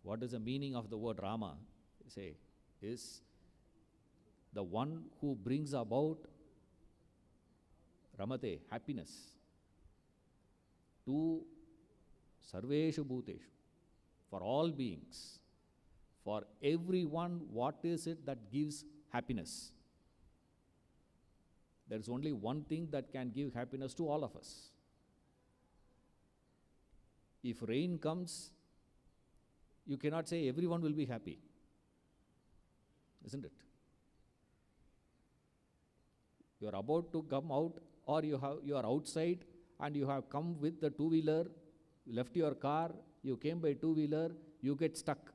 what is the meaning of the word Rama? Say, is the one who brings about Ramate, happiness, to Sarveshu Bhuteshu, for all beings, for everyone. What is it that gives happiness? There is only one thing that can give happiness to all of us. If rain comes, you cannot say everyone will be happy, isn't it? You are about to come out, or you are outside and you have come with the two-wheeler, left your car, you came by two-wheeler, you get stuck.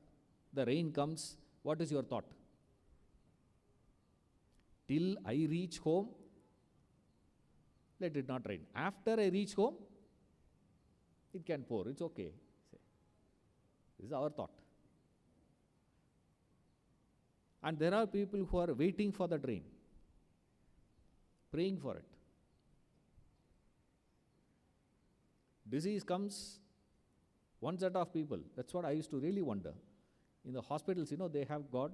The rain comes, what is your thought? Till I reach home, let it not rain. After I reach home, it can pour, it's okay. This is our thought. And there are people who are waiting for the rain, praying for it. Disease comes, one set of people. That's what I used to really wonder. In the hospitals, they have got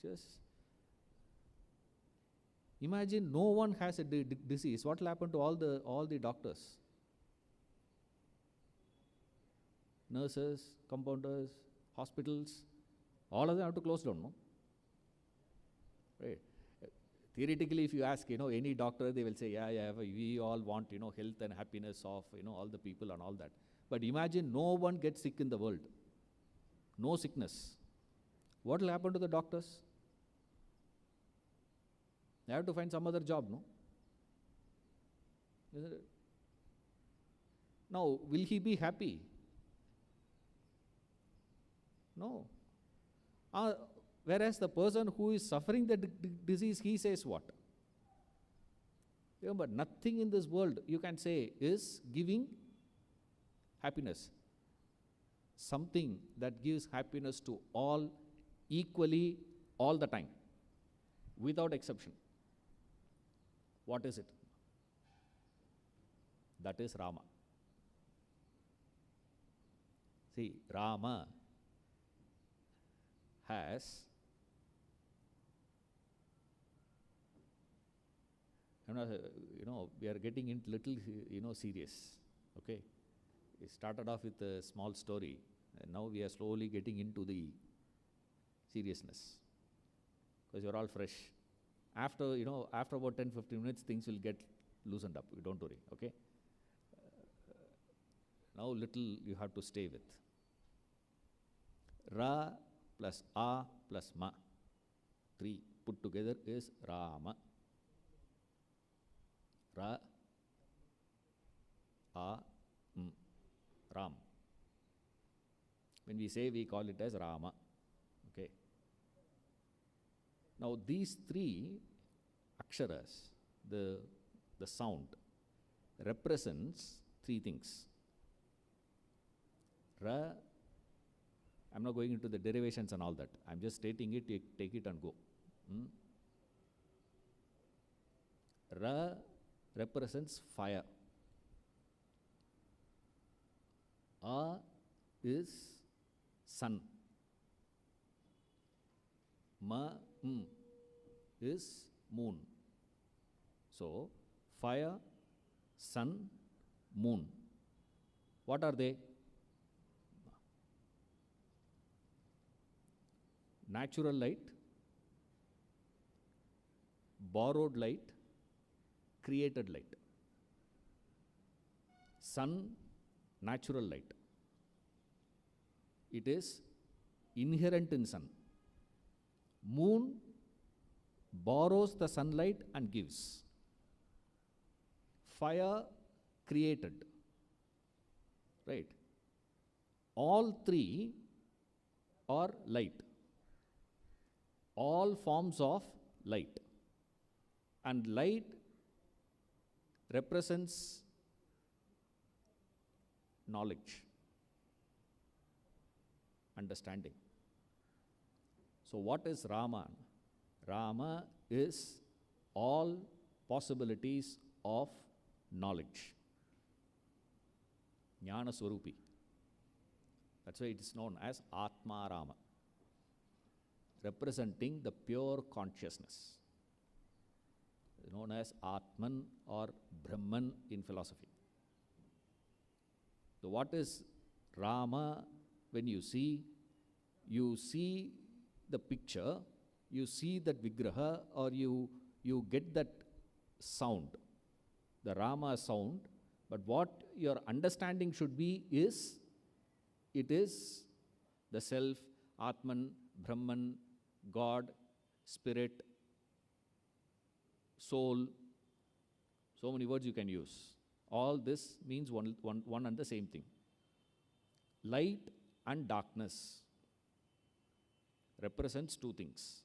just... Imagine no one has a disease. What will happen to all the doctors? Nurses, compounders, hospitals, all of them have to close down, no? Right. Theoretically, if you ask, any doctor, they will say, yeah, we all want, health and happiness of, all the people and all that. But imagine no one gets sick in the world. No sickness. What will happen to the doctors? They have to find some other job, no? Isn't it? Now, will he be happy? No. Whereas the person who is suffering the disease, he says what? Remember, nothing in this world, you can say, is giving happiness. Something that gives happiness to all equally all the time, without exception. What is it? That is Rama. See, Rama has, we are getting into little, serious, okay? We started off with a small story, and now we are slowly getting into the seriousness, because you're all fresh. After about 10-15 minutes, things will get loosened up. Don't worry, okay? Now little you have to stay with. Ra plus A plus Ma, 3 put together is Rama. Ra, A, M, Ram. When we say, we call it as Rama, okay? Now these 3 aksharas, the sound, represents 3 things. Ra, I'm not going into the derivations and all that. I'm just stating it, take it and go. Ra represents fire. A is sun. Ma, is moon. So, fire, sun, moon. What are they? Natural light, borrowed light, created light. Sun, natural light. It is inherent in sun. Moon borrows the sunlight and gives. Fire, created. Right? All 3 are light. All forms of light. And light represents knowledge, understanding. So what is Rama? Rama is all possibilities of knowledge. Jnana Swarupi. That's why it is known as Atma Rama, representing the pure consciousness, known as Atman or Brahman in philosophy. So what is Rama? When you see the picture, you see that vigraha, or you get that sound, the Rama sound, but what your understanding should be is, it is the self, Atman, Brahman, God, spirit, soul, so many words you can use. All this means one and the same thing. Light and darkness represents two things.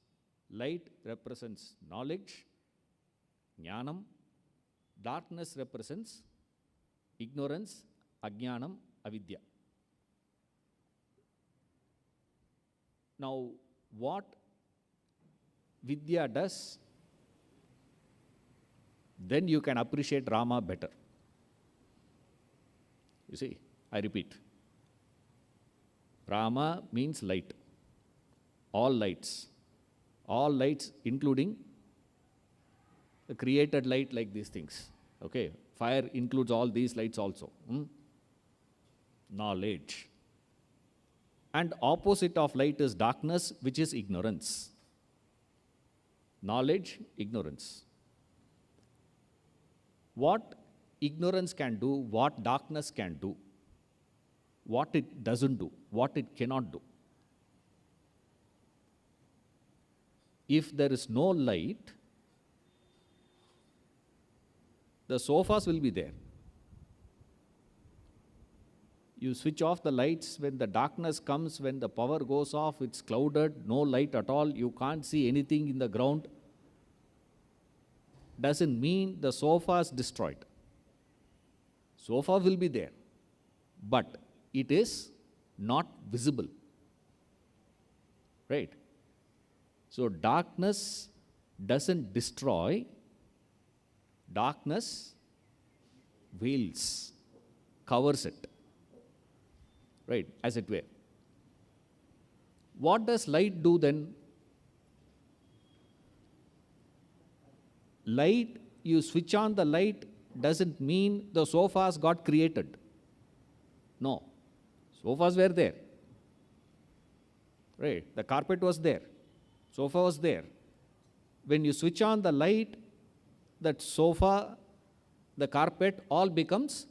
Light represents knowledge, jnanam. Darkness represents ignorance, ajnanam, avidya. Now, what vidya does, then you can appreciate Rama better. You see, I repeat. Rama means light. All lights, including the created light, like these things. Okay, fire includes all these lights also. Knowledge. And opposite of light is darkness, which is ignorance. Knowledge, ignorance. What ignorance can do, what darkness can do, what it doesn't do, what it cannot do. If there is no light, the sofas will be there. You switch off the lights, when the darkness comes, when the power goes off, it's clouded, no light at all, you can't see anything in the ground. Doesn't mean the sofa is destroyed. Sofa will be there, but it is not visible. Right? So darkness doesn't destroy, darkness veils, covers it. Right, as it were. What does light do then? Light, you switch on the light, doesn't mean the sofas got created. No, sofas were there. Right, the carpet was there, sofa was there. When you switch on the light, that sofa, the carpet, all becomes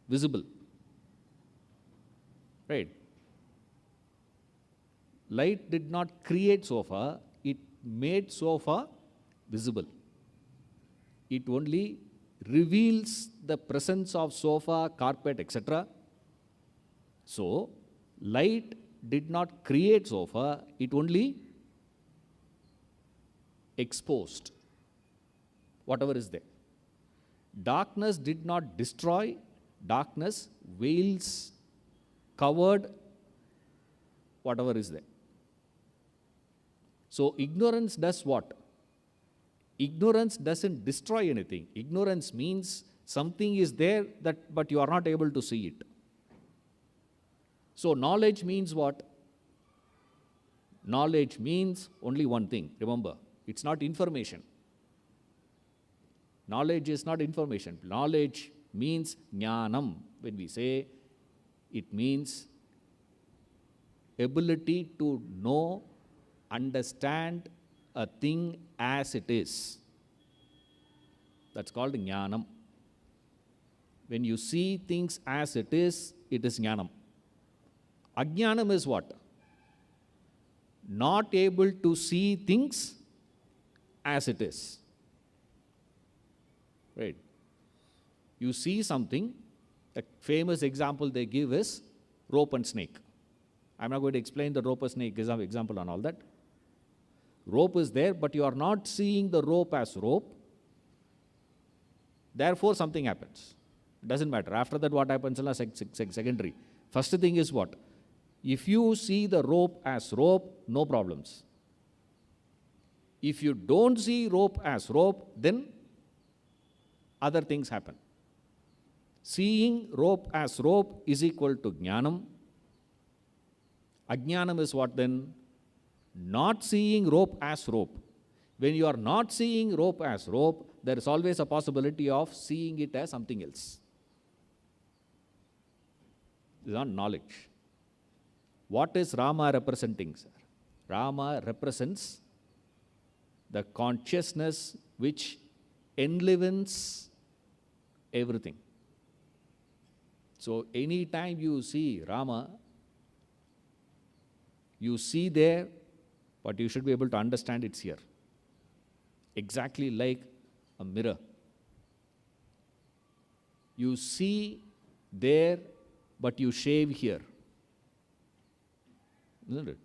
visible. Right. Light did not create sofa, it made sofa visible. It only reveals the presence of sofa, carpet, etc. So, light did not create sofa, it only exposed whatever is there. Darkness did not destroy, darkness veils, covered whatever is there. So ignorance does what? Ignorance doesn't destroy anything. Ignorance means something is there, but you are not able to see it. So knowledge means what? Knowledge means only one thing. Remember, it's not information. Knowledge is not information. Knowledge means jnanam. When we say, it means ability to know, understand a thing as it is. That's called jnanam. When you see things as it is jnanam. Ajnanam is what? Not able to see things as it is. Right? You see something, a famous example they give is rope and snake. I'm not going to explain the rope and snake example and all that. Rope is there, but you are not seeing the rope as rope. Therefore, something happens. It doesn't matter. After that, what happens is secondary. First thing is what? If you see the rope as rope, no problems. If you don't see rope as rope, then other things happen. Seeing rope as rope is equal to jnanam. Ajnanam is what then? Not seeing rope as rope. When you are not seeing rope as rope, there is always a possibility of seeing it as something else. This is not knowledge. What is Rama representing, sir? Rama represents the consciousness which enlivens everything. So anytime you see Rama, you see there, but you should be able to understand it's here. Exactly like a mirror. You see there, but you shave here. Isn't it?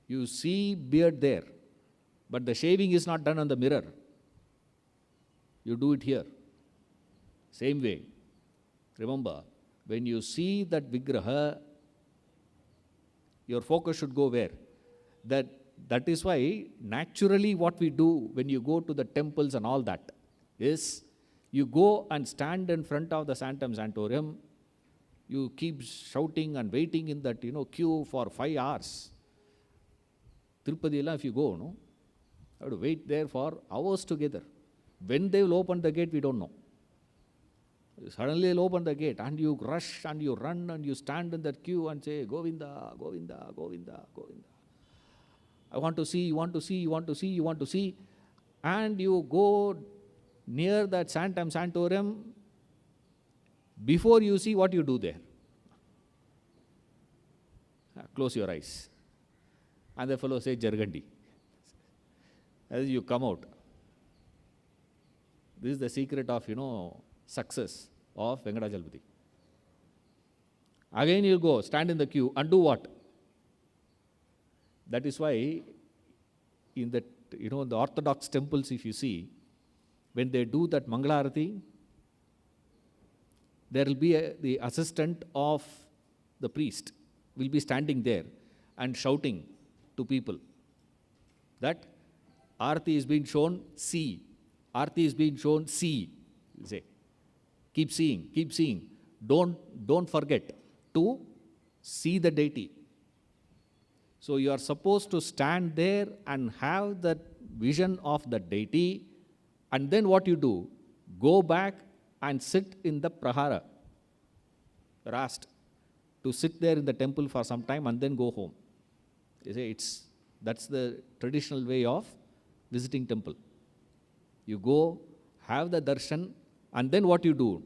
You see beard there, but the shaving is not done on the mirror. You do it here. Same way. Remember, when you see that Vigraha, your focus should go where? That is why naturally what we do when you go to the temples and all that is you go and stand in front of the Sanctum Sanctorum. You keep shouting and waiting in that queue for 5 hours. Tirupati, if you go, no, you have to wait there for hours together. When they will open the gate, we don't know. Suddenly they'll open the gate and you rush and you run and you stand in that queue and say, Govinda, Govinda, Govinda, Govinda. I want to see, you want to see, you want to see, you want to see. And you go near that Sanctum Sanctorum. Before you see, what you do there? Close your eyes. And the fellow says, Jargandi. As you come out. This is the secret of, success of Venkatachalamati. Again you go, stand in the queue and do what? That is why in the, the Orthodox temples, if you see, when they do that Mangalarati, there will be the assistant of the priest will be standing there and shouting to people that Arati is being shown, see. Arati is being shown, see. Say, keep seeing, keep seeing. Don't forget to see the deity. So you are supposed to stand there and have that vision of the deity, and then what you do? Go back and sit in the prahara. You're asked to sit there in the temple for some time and then go home. You say that's the traditional way of visiting temple. You go, have the darshan, and then what you do?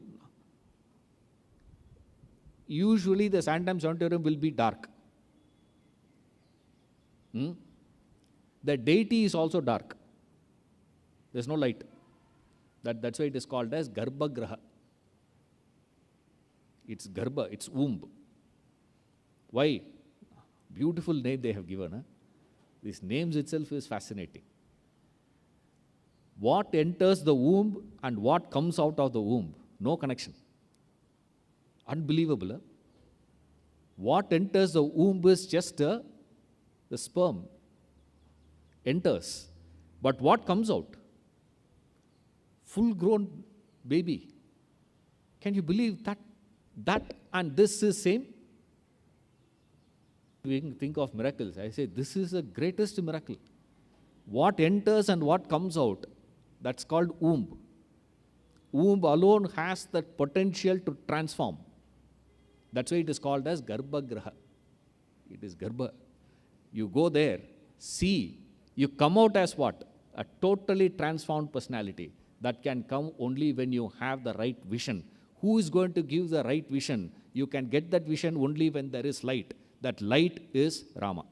Usually the Sanctum Sanctorum will be dark. The deity is also dark. There's no light. That's why it is called as garbhagriha. It's garbha, it's womb. Why? Beautiful name they have given. These names itself is fascinating. What enters the womb and what comes out of the womb, no connection. Unbelievable. What enters the womb is just the sperm enters. But what comes out? Full-grown baby. Can you believe that and this is same? We can think of miracles. I say this is the greatest miracle. What enters and what comes out, that's called womb. Womb alone has that potential to transform. That's why it is called as garbhagriha. It is garbha. You go there, see, you come out as what? A totally transformed personality. That can come only when you have the right vision. Who is going to give the right vision? You can get that vision only when there is light. That light is Rama.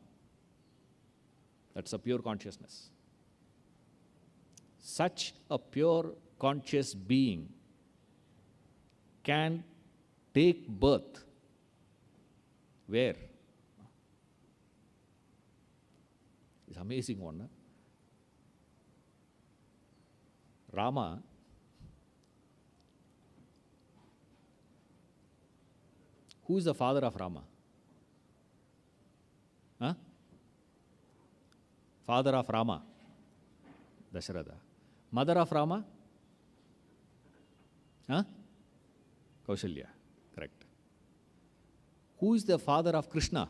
That's a pure consciousness. Such a pure conscious being can take birth. Where? It's amazing one. Huh? Rama, who is the father of Rama? Huh? Father of Rama, Dasharatha. Mother of Rama? Huh? Kaushalya, correct. Who is the father of Krishna?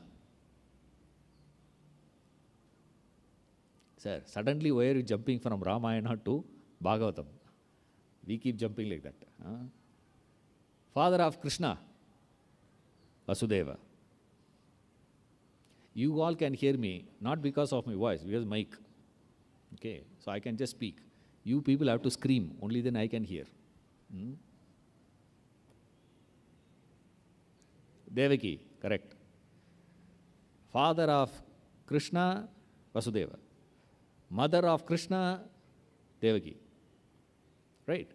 Sir, suddenly why are you jumping from Ramayana to Bhagavatam? We keep jumping like that. Father of Krishna, Vasudeva. You all can hear me, not because of my voice, because mic. Okay, so I can just speak. You people have to scream, only then I can hear. Devaki, correct. Father of Krishna, Vasudeva. Mother of Krishna, Devaki. Right?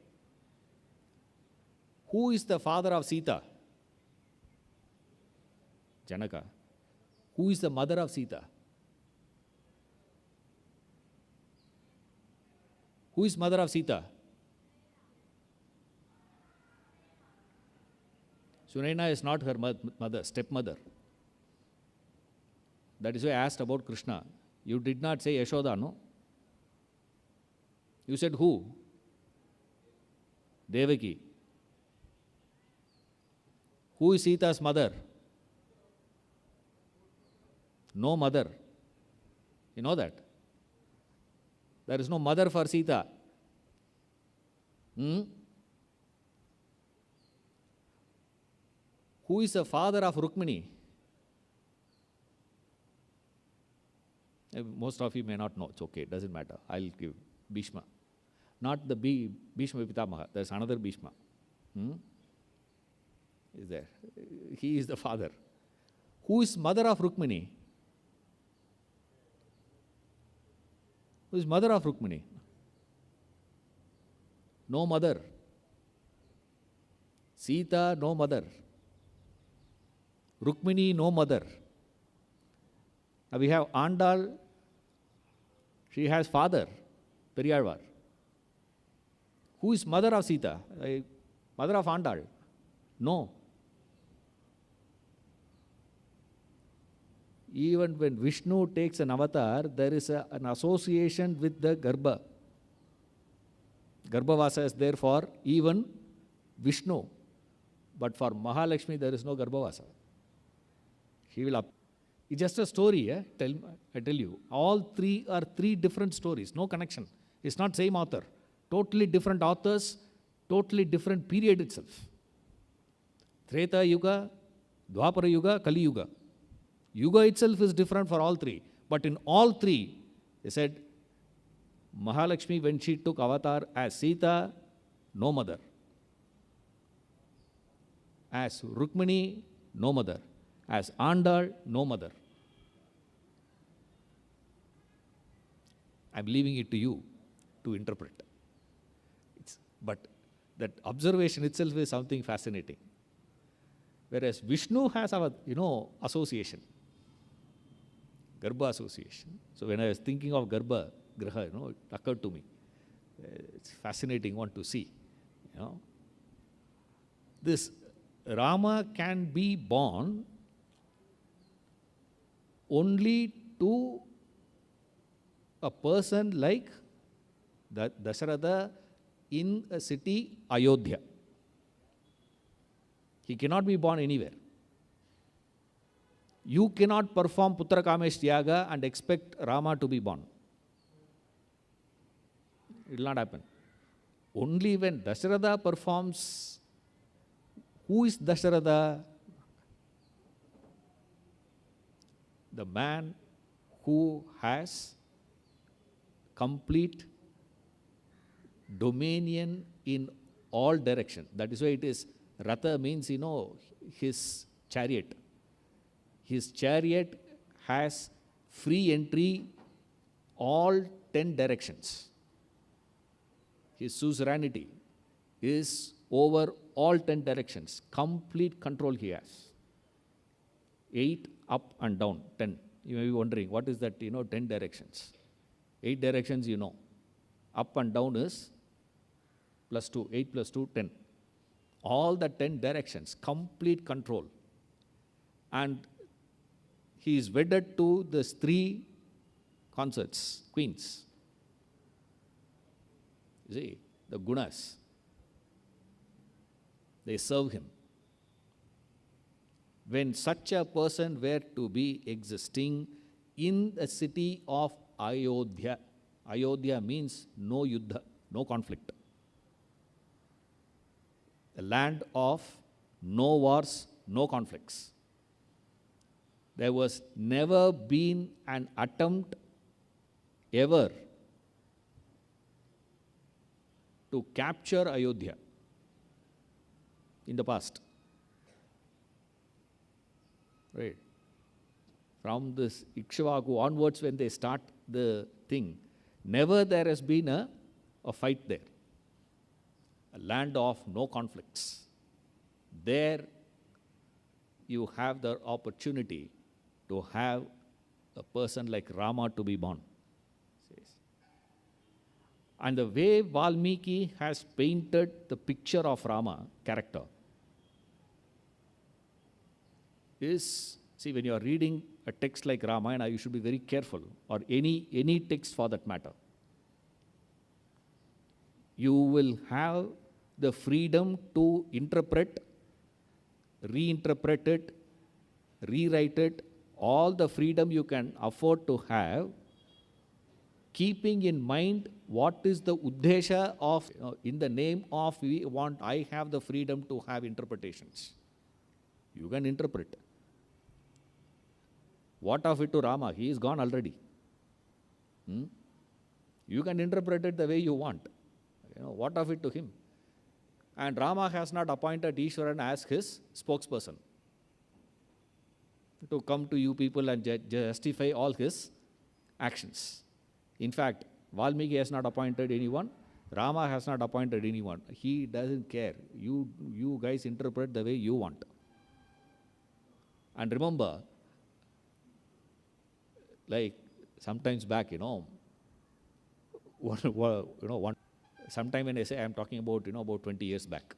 Who is the father of Sita? Janaka. Who is the mother of Sita? Who is mother of Sita? Sunaina is not her mother, stepmother. That is why I asked about Krishna. You did not say Yashoda, no? You said who? Devaki. Who is Sita's mother? No mother. You know that? There is no mother for Sita. Who is the father of Rukmini? Most of you may not know. It's okay. It doesn't matter. I'll give Bhishma. Not the Bhishma Pitamaha. There's another Bhishma. Is there? He is the father. Who is mother of Rukmini? Who is mother of Rukmini? No mother. Sita, no mother. Rukmini, no mother. Now we have Andal. She has father, Periyalvar. Who is mother of Sita? Mother of Andal? No. Even when Vishnu takes an avatar, there is an association with the Garbha. Garbhavasa is there for even Vishnu. But for Mahalakshmi, there is no Garbhavasa. She will up. It's just a story, I tell you. All three are three different stories, no connection. It's not same author. Totally different authors, totally different period itself. Treta Yuga, Dwapara Yuga, Kali Yuga. Yuga itself is different for all three. But in all three, they said, Mahalakshmi, when she took avatar as Sita, no mother. As Rukmini, no mother. As Andal, no mother. I'm leaving it to you to interpret. But that observation itself is something fascinating. Whereas Vishnu has our, association. Garbha association. So when I was thinking of garbhagriha, it occurred to me. It's fascinating one to see. This Rama can be born only to a person like Dasharatha in a city, Ayodhya. He cannot be born anywhere. You cannot perform Putra Kamesh Yaga and expect Rama to be born. It will not happen. Only when Dasharatha performs, who is Dasharatha? The man who has complete dominion in all directions. That is why it is Ratha means, his chariot. His chariot has free entry all 10 directions. His suzerainty is over all 10 directions. Complete control he has. 8 up and down, 10. You may be wondering, what is that, 10 directions? 8 directions, Up and down is plus 2, 8 plus 2, 10. All the 10 directions, complete control. And he is wedded to the 3 consorts, queens. You see, the gunas. They serve him. when such a person were to be existing in the city of Ayodhya. Ayodhya means no yuddha, no conflict. A land of no wars, no conflicts. There was never been an attempt ever to capture Ayodhya in the past. Right? From this Ikshvaku onwards, when they start the thing, never there has been a fight there. A land of no conflicts. There you have the opportunity to have a person like Rama to be born. And the way Valmiki has painted the picture of Rama character is, see, when you are reading a text like Ramayana, you should be very careful, or any text for that matter. You will have the freedom to interpret, reinterpret it, rewrite it, all the freedom you can afford to have, keeping in mind what is the uddesha of, in the name of I have the freedom to have interpretations. You can interpret. What of it to Rama? He is gone already. You can interpret it the way you want. What of it to him? And Rama has not appointed Ishwaran as his spokesperson to come to you people and justify all his actions. In fact, Valmiki has not appointed anyone. Rama has not appointed anyone. He doesn't care. You guys interpret the way you want. And remember, like sometimes back, sometime when I say I'm talking about, about 20 years back.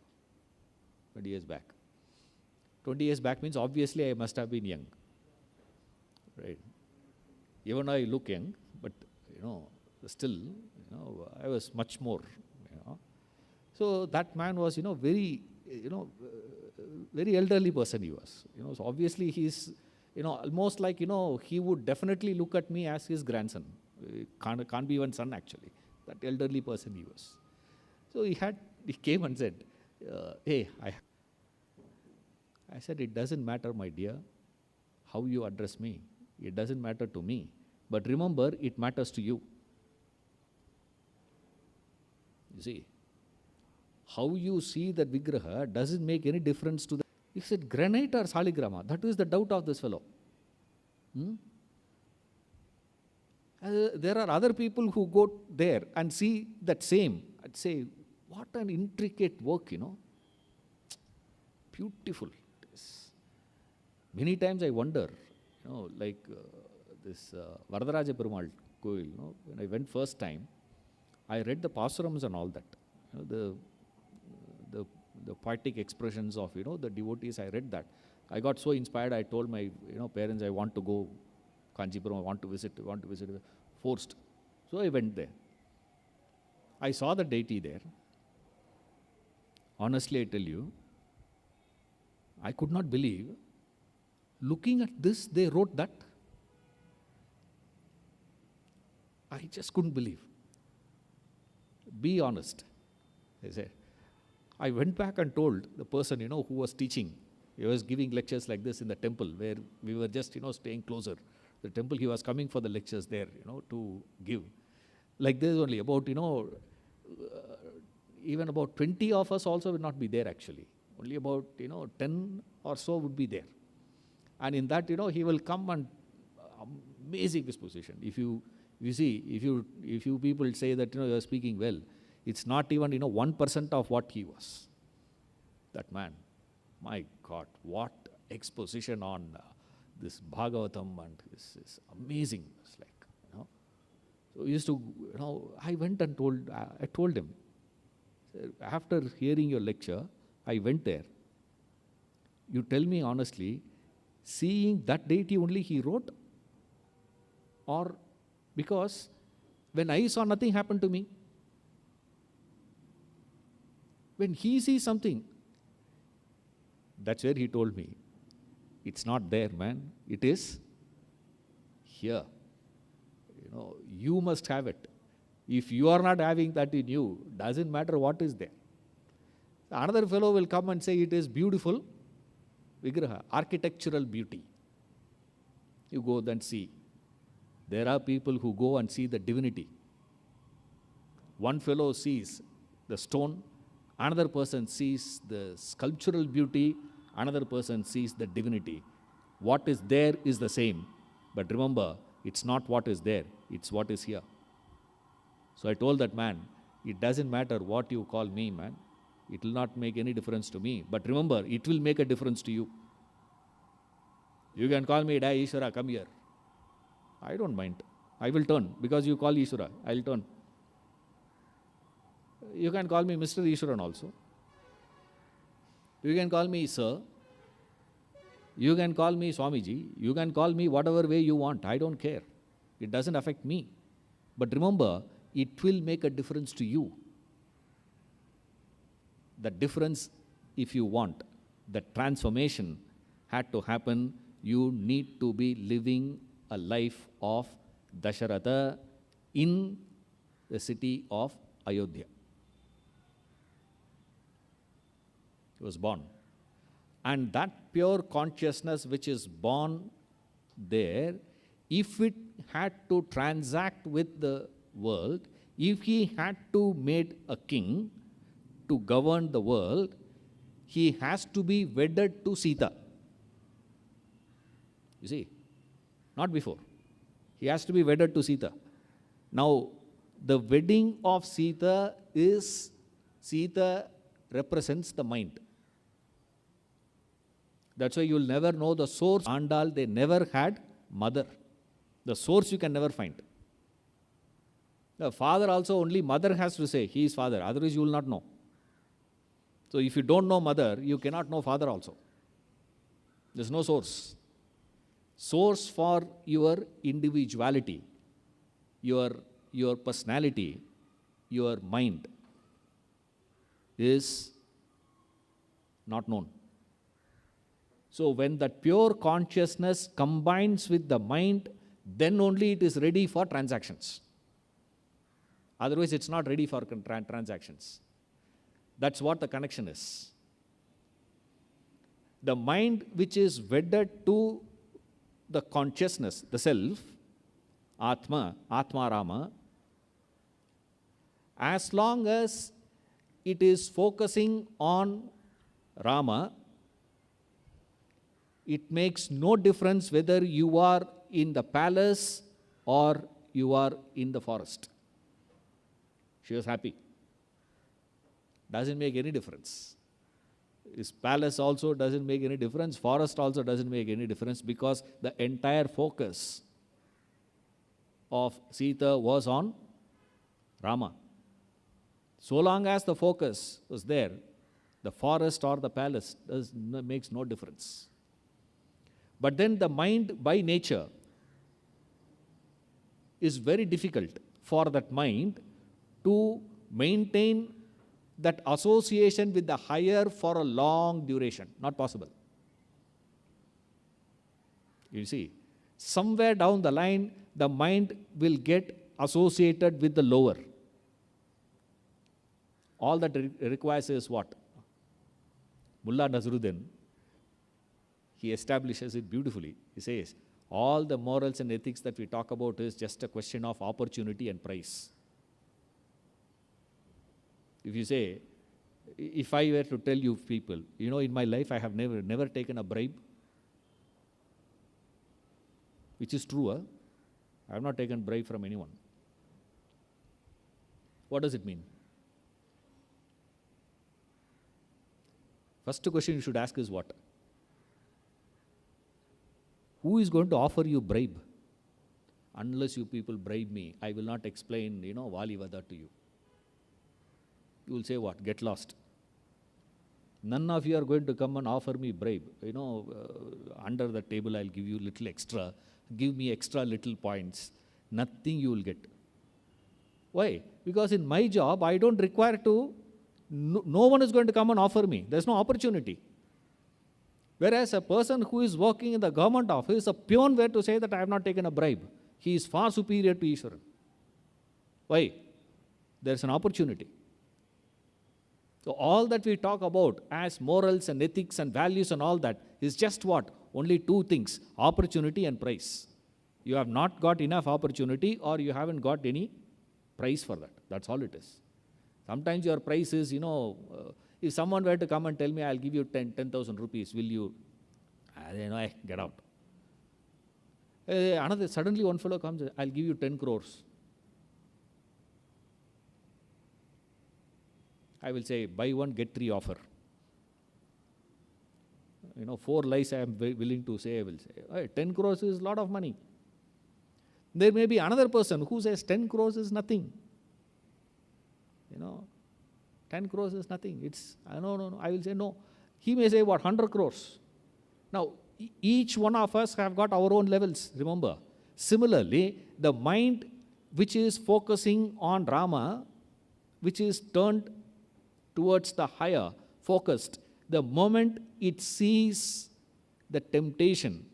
20 years back. 20 years back means obviously I must have been young. Right? Even I look young, but still, I was much more, So that man was, very, very elderly person he was. So obviously he's, almost like, he would definitely look at me as his grandson. Can't be even son actually. That elderly person he was. So he came and said, hey, I said, it doesn't matter, my dear, how you address me. It doesn't matter to me. But remember, it matters to you. You see, how you see that Vigraha doesn't make any difference to the... He said, granite or saligrama? That is the doubt of this fellow. There are other people who go there and see that same and say, what an intricate work, Beautiful it is. Many times I wonder, like this Varadaraja Perumal Koil, when I went first time, I read the pasurams and all that. The poetic expressions of, the devotees, I read that. I got so inspired, I told my, parents, I want to go Kanchipuram, I want to visit, forced. So I went there. I saw the deity there. Honestly, I tell you, I could not believe, looking at this, they wrote that. I just couldn't believe. Be honest, they said. I went back and told the person, who was teaching. He was giving lectures like this in the temple where we were just, staying closer. The temple, he was coming for the lectures there, to give. Like this only, about, even about 20 of us also will not be there actually. Only about, 10 or so would be there. And in that, he will come and amazing disposition. If you see, if you people say that, you are speaking well, it's not even, 1% of what he was. That man, my God, what exposition on this Bhagavatam, and this is amazing. It's like, So he used to, I went and I told him, after hearing your lecture, I went there. You tell me honestly, seeing that deity only he wrote? Or because when I saw, nothing happened to me. When he sees something, that's where he told me, It's not there, man. It is here. You must have it. If you are not having that in you, doesn't matter what is there. Another fellow will come and say it is beautiful vigraha, architectural beauty. You go and see. There are people who go and see the divinity. One fellow sees the stone, another person sees the sculptural beauty, another person sees the divinity. What is there is the same. But remember, it's not what is there, it's what is here. So I told that man, it doesn't matter what you call me, man. It will not make any difference to me. But remember, it will make a difference to you. You can call me, Dai Ishvara, come here. I don't mind. I will turn. Because you call Ishvara, I will turn. You can call me Mr. Ishwaran also. You can call me Sir. You can call me Swamiji. You can call me whatever way you want. I don't care. It doesn't affect me. But remember, it will make a difference to you. The difference, if you want, the transformation had to happen. You need to be living a life of Dasharatha in the city of Ayodhya. He was born. And that pure consciousness which is born there, if it had to transact with the world, if he had to make a king to govern the world, he has to be wedded to Sita. You see, not before. He has to be wedded to Sita. Now, the wedding of Sita represents the mind. That's why you will never know the source. Andal, they never had mother. The source you can never find. The father also, only mother has to say, he is father. Otherwise you will not know. So if you don't know mother, you cannot know father also. There's no source. Source for your individuality, your personality, your mind is not known. So when that pure consciousness combines with the mind, then only it is ready for transactions. Otherwise it's not ready for transactions. That's what the connection is. The mind which is wedded to the consciousness, the self, Atma Rama, as long as it is focusing on Rama, it makes no difference whether you are in the palace or you are in the forest. She was happy. Doesn't make any difference. His palace also doesn't make any difference. Forest also doesn't make any difference, because the entire focus of Sita was on Rama. So long as the focus was there, the forest or the palace makes no difference. But then the mind by nature is very difficult for that mind to maintain that association with the higher for a long duration. Not possible. You see, somewhere down the line, the mind will get associated with the lower. All that requires is what? Mullah Nazruddin, he establishes it beautifully. He says, all the morals and ethics that we talk about is just a question of opportunity and price. If you say, if I were to tell you people, in my life I have never taken a bribe, which is true, I have not taken bribe from anyone. What does it mean? First question you should ask is what? Who is going to offer you bribe? Unless you people bribe me, I will not explain, Valivada to you. You will say what? Get lost. None of you are going to come and offer me bribe. Under the table I'll give you little extra. Give me extra little points. Nothing you will get. Why? Because in my job, I don't require to, no one is going to come and offer me. There's no opportunity. Whereas a person who is working in the government office, a peon were to say that I have not taken a bribe, he is far superior to Ishwaran. Why? There is an opportunity. So all that we talk about as morals and ethics and values and all that is just what? Only two things, opportunity and price. You have not got enough opportunity or you haven't got any price for that. That's all it is. Sometimes your price is, if someone were to come and tell me, I'll give you 10,000 rupees, will you? I get out. Suddenly one fellow comes, I'll give you 10 crores. I will say, buy one, get 3 offer. 4 lies I am willing to say, I will say. Hey, 10 crores is a lot of money. There may be another person who says 10 crores is nothing. 10 crores is nothing. It's, no. I will say no. He may say what, 100 crores. Now, each one of us have got our own levels, remember. Similarly, the mind which is focusing on Rama, which is turned towards the higher, focused, the moment it sees the temptation,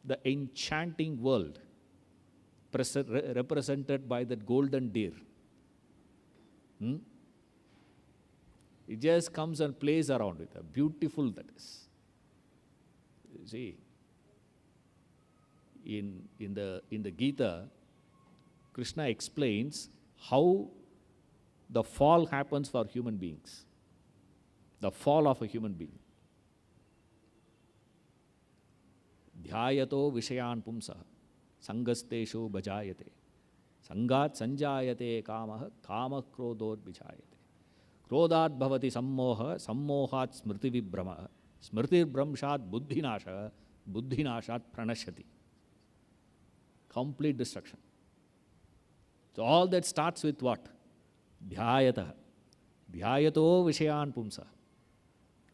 the enchanting world represented by that golden deer, it just comes and plays around with it. Beautiful that is. You see, in the Gita, Krishna explains how the fall happens for human beings. The fall of a human being. Dhyayato vishayan pumsa sangasteshu bhajayate sangat sanjayate kamaha kama krodot bhijayate krodat bhavati sammoha sammohat smriti vibhrama smrtir brahmshat buddhinasha buddhinashat pranashati. Complete destruction. So all that starts with what? Dhyayata. Dhyayato vishayan pumsa.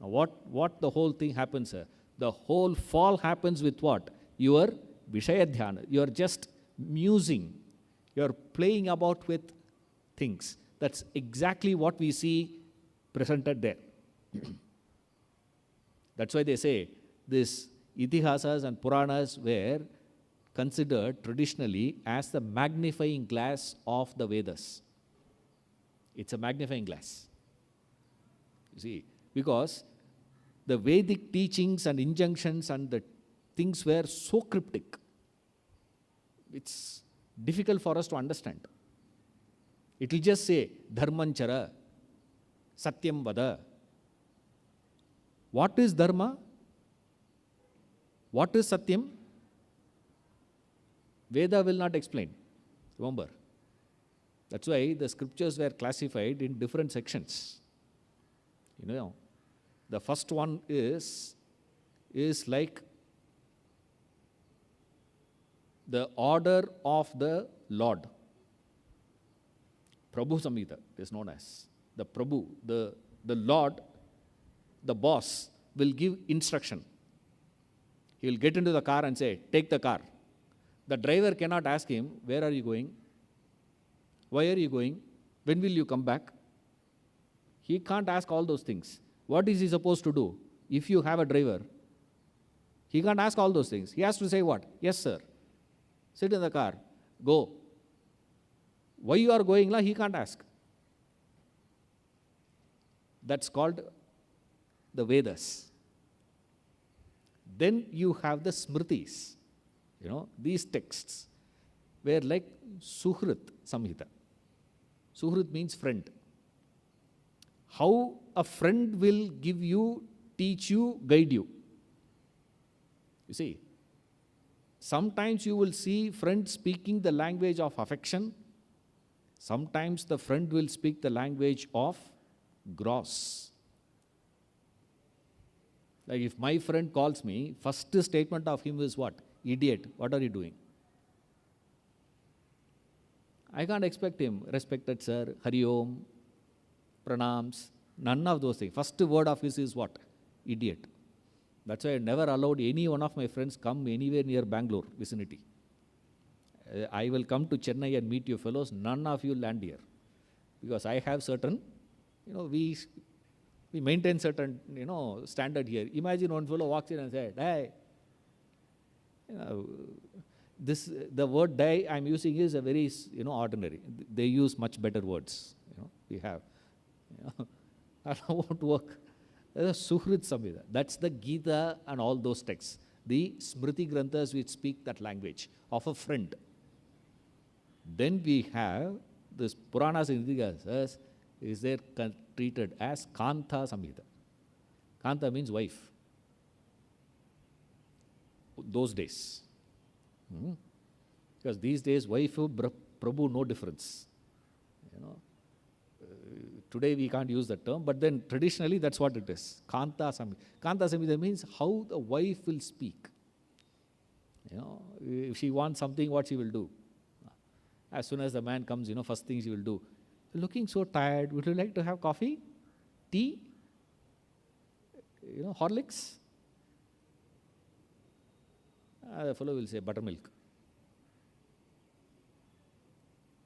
Now what the whole thing happens? The whole fall happens with what? Your Vishaya Dhyana. You are just musing. You are playing about with things. That's exactly what we see presented there. That's why they say this Itihasas and Puranas were considered traditionally as the magnifying glass of the Vedas. It's a magnifying glass. You see, because the Vedic teachings and injunctions and the things were so cryptic. It's difficult for us to understand. It will just say, Dharmanchara, Satyam Vada. What is Dharma? What is Satyam? Veda will not explain. Remember. That's why the scriptures were classified in different sections. The first one is like the order of the Lord. Prabhu Samhita is known as. The Prabhu, the Lord, the boss will give instruction. He will get into the car and say, take the car. The driver cannot ask him, where are you going? Why are you going? When will you come back? He can't ask all those things. What is he supposed to do? If you have a driver, he can't ask all those things. He has to say what? Yes, sir. Sit in the car. Go. Why you are going? He can't ask. That's called the Vedas. Then you have the Smritis. These texts were like Suhrit Samhita. Suhrit means friend. How a friend will give you, teach you, guide you. You see, sometimes you will see friends speaking the language of affection. Sometimes the friend will speak the language of gross. Like if my friend calls me, first statement of him is what? Idiot, what are you doing? I can't expect him, respected sir, Hari Om, pranams, none of those things. First word of his is what? Idiot. That's why I never allowed any one of my friends come anywhere near Bangalore vicinity. I will come to Chennai and meet you fellows, none of you land here. Because I have certain, we We maintain certain, standard here. Imagine one fellow walks in and said, "Hey, the word die I'm using is a very, ordinary. They use much better words. We have. That won't work. There's a Suhrit Samhita. That's the Gita and all those texts. The Smriti Granthas which speak that language of a friend. Then we have this Puranas and Itihasas is there treated as Kanta Samhita. Kanta means wife. Those days. Because these days, wife, Prabhu, no difference. Today we can't use that term, but then traditionally that's what it is. Kanta Samhita. Kanta Samhita means how the wife will speak. If she wants something, what she will do. As soon as the man comes, first thing she will do. Looking so tired, would you like to have coffee? Tea? Horlicks? The fellow will say buttermilk.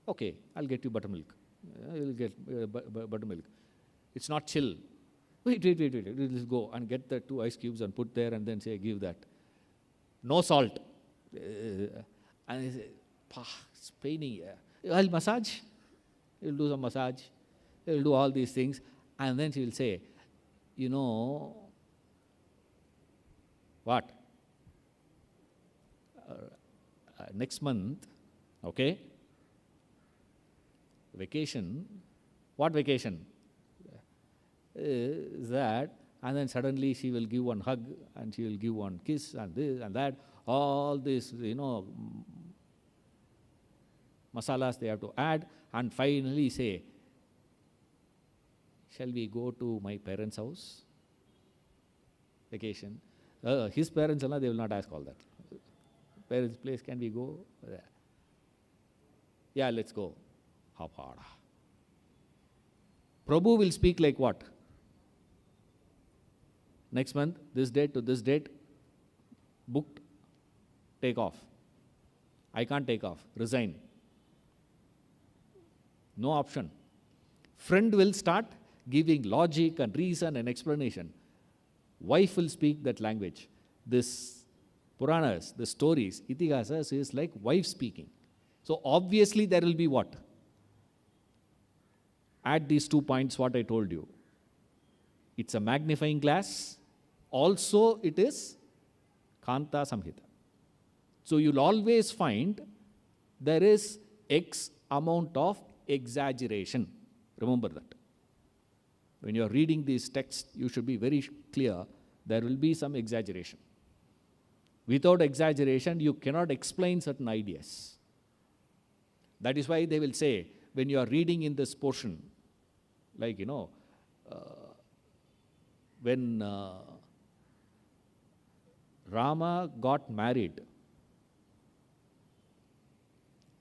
Okay, I'll get you buttermilk. You'll get buttermilk. It's not chill. Wait. Let's go and get the 2 ice cubes and put there and then say, give that. No salt. And he say, it's paining. I'll massage. He'll do some massage. He'll do all these things. And then she will say, what? Next month, okay? Vacation. What vacation? Is that? And then suddenly she will give one hug and she will give one kiss and this and that. All this, masalas they have to add and finally say, shall we go to my parents' house? Vacation. His parents, they will not ask all that. Parents' place, can we go? Yeah, let's go. Hapada. Prabhu will speak like what? Next month, this date to this date, booked, take off. I can't take off, resign. No option. Friend will start giving logic and reason and explanation. Wife will speak that language. This Puranas, the stories, Itihasas is like wife speaking. So obviously there will be what? Add these 2 points what I told you. It's a magnifying glass. Also it is Kanta Samhita. So you'll always find there is X amount of exaggeration. Remember that. When you're reading these texts, you should be very clear there will be some exaggeration. Without exaggeration, you cannot explain certain ideas. That is why they will say, when you are reading in this portion, like, when Rama got married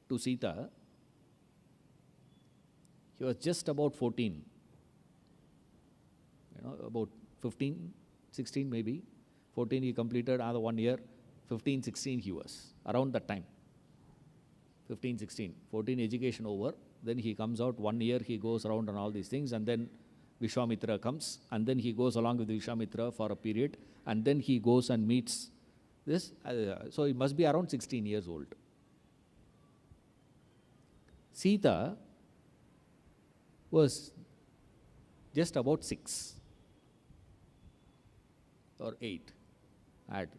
to Sita, he was just about 14. About 15, 16 maybe. 14 he completed another 1 year. 15, 16 he was. Around that time. 15, 16. 14 education over. Then he comes out 1 year, he goes around and all these things. And then Vishwamitra comes. And then he goes along with Vishwamitra for a period. And then he goes and meets this. So he must be around 16 years old. Sita was just about 6 or 8. Add.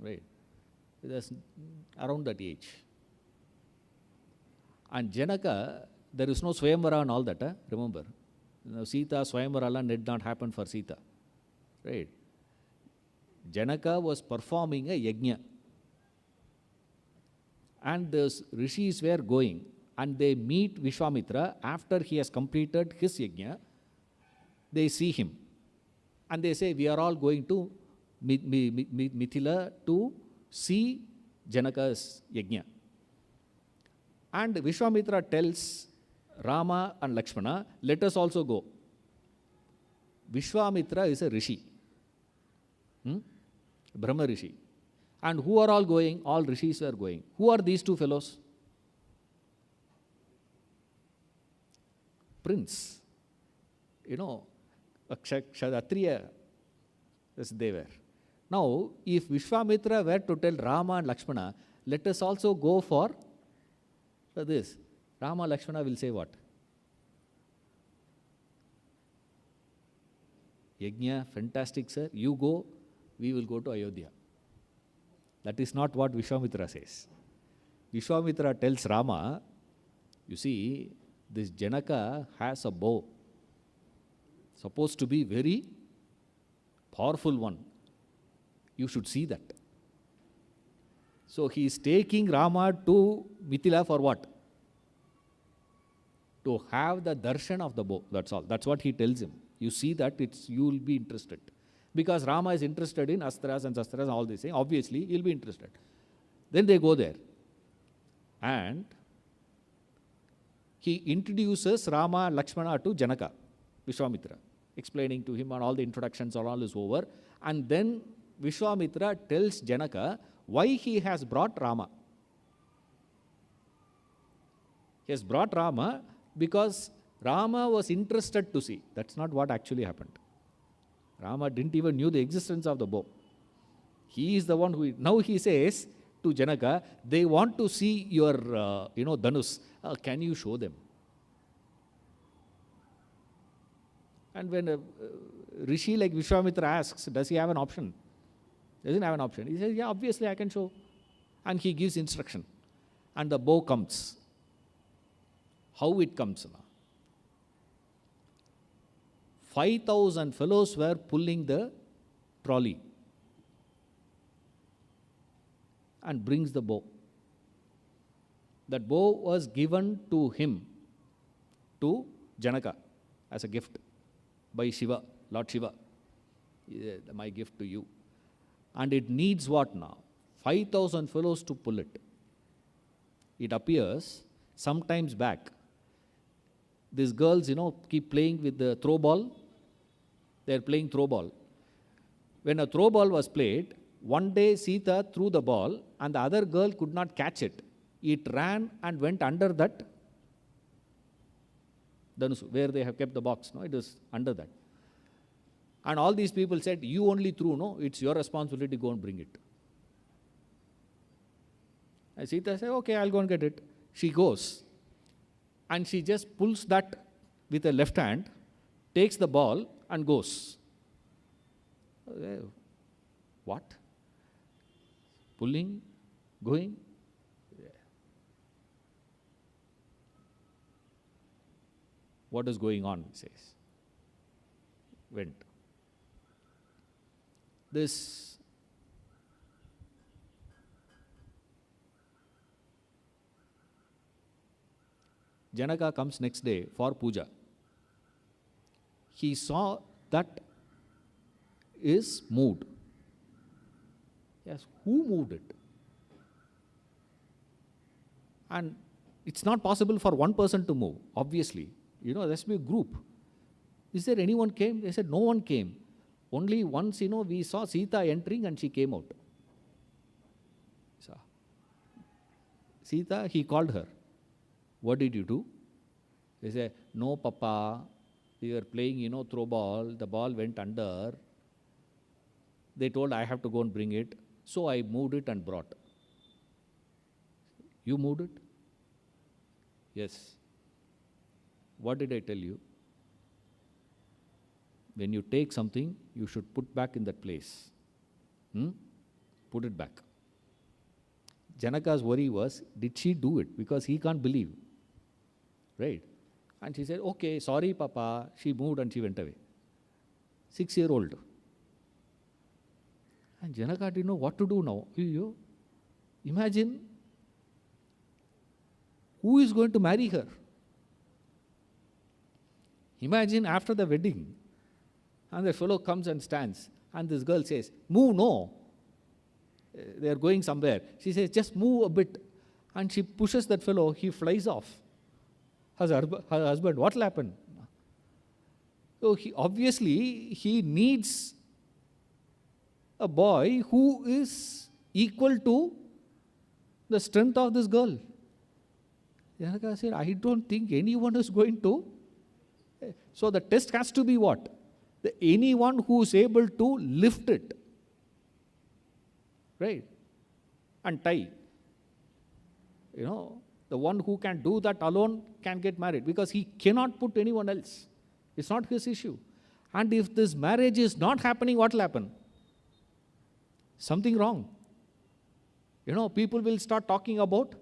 Right. It was around that age. And Janaka, there is no Swayamvara and all that, remember. Sita, Swayamvara did not happen for Sita. Right. Janaka was performing a yajna. And the rishis were going. And they meet Vishwamitra after he has completed his yajna. They see him. And they say, we are all going to Mithila to see Janaka's yajna. And Vishwamitra tells Rama and Lakshmana, let us also go. Vishwamitra is a rishi. Brahma rishi. And who are all going? All rishis are going. Who are these 2 fellows? Prince. Kshatriya, yes, they were. Now, if Vishwamitra were to tell Rama and Lakshmana, let us also go for this, Rama, Lakshmana will say what? Yajna, fantastic sir, you go, we will go to Ayodhya. That is not what Vishwamitra says. Vishwamitra tells Rama, you see, this Janaka has a bow, supposed to be very powerful one. You should see that. So he is taking Rama to Mithila for what? To have the darshan of the bow, that's all. That's what he tells him. You see that, you will be interested. Because Rama is interested in astras and shastras and all these things, obviously he'll be interested. Then they go there. And he introduces Rama and Lakshmana to Janaka, Vishwamitra, explaining to him, and all the introductions are all is over. And then Vishwamitra tells Janaka why he has brought Rama. He has brought Rama because Rama was interested to see. That's not what actually happened. Rama didn't even knew the existence of the bow. He is the one who, now he says to Janaka, they want to see your, Dhanus. Can you show them? And when a Rishi like Vishwamitra asks, does he have an option? Doesn't have an option. He says, yeah, obviously I can show. And he gives instruction. And the bow comes. How it comes now? 5,000 fellows were pulling the trolley and brings the bow. That bow was given to him, to Janaka, as a gift by Shiva, Lord Shiva. My gift to you. And it needs what now? 5,000 fellows to pull it. It appears sometimes back. These girls, keep playing with the throw ball. They are playing throw ball. When a throw ball was played, one day Sita threw the ball and the other girl could not catch it. It ran and went under that Dhanusu, where they have kept the box. No, it was under that. And all these people said, you only threw, no, it's your responsibility to go and bring it. And Sita said, okay, I'll go and get it. She goes and she just pulls that with her left hand, takes the ball and goes. What? Pulling, going. What is going on, he says. Went. This Janaka comes next day for puja. He saw that is moved. Yes, who moved it? And it's not possible for one person to move, obviously. There has to be a group. Is there anyone came? They said, no one came. Only once, we saw Sita entering and she came out. So, Sita, he called her. What did you do? They said, no, Papa. We were playing, throw ball. The ball went under. They told I have to go and bring it. So I moved it and brought. You moved it? Yes. What did I tell you? When you take something, you should put back in that place. Put it back. Janaka's worry was, did she do it? Because he can't believe. Right? And she said, okay, sorry, Papa. She moved and she went away. 6-year-old. And Janaka didn't know what to do now. Imagine who is going to marry her. Imagine after the wedding, and the fellow comes and stands, and this girl says, move, no. They are going somewhere. She says, just move a bit. And she pushes that fellow, he flies off. Her husband, what will happen? So obviously, he needs a boy who is equal to the strength of this girl. Janaka said, I don't think anyone is going to. So the test has to be what? Anyone who is able to lift it, right, and tie. The one who can do that alone can get married because he cannot put anyone else. It's not his issue. And if this marriage is not happening, what will happen? Something wrong. People will start talking about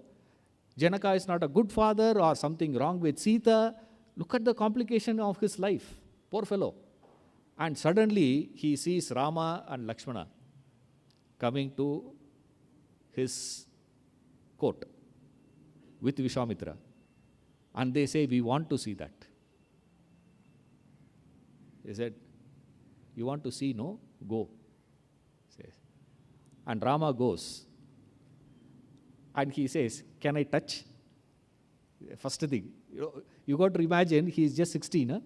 Janaka is not a good father or something wrong with Sita. Look at the complication of his life. Poor fellow. And suddenly he sees Rama and Lakshmana coming to his court with Vishwamitra. And they say, we want to see that. He said, you want to see? No? Go. Says. And Rama goes. And he says, can I touch? First thing, you got to imagine he is just 16. Huh?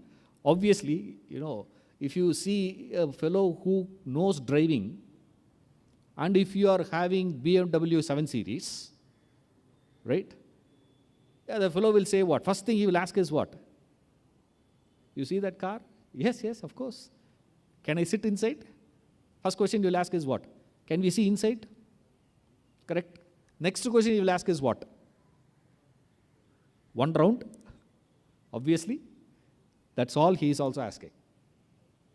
Obviously, if you see a fellow who knows driving, and if you are having BMW 7 Series, right? Yeah, the fellow will say what? First thing he will ask is what? You see that car? Yes, of course. Can I sit inside? First question you will ask is what? Can we see inside? Correct? Next question you will ask is what? One round? Obviously. That's all he is also asking.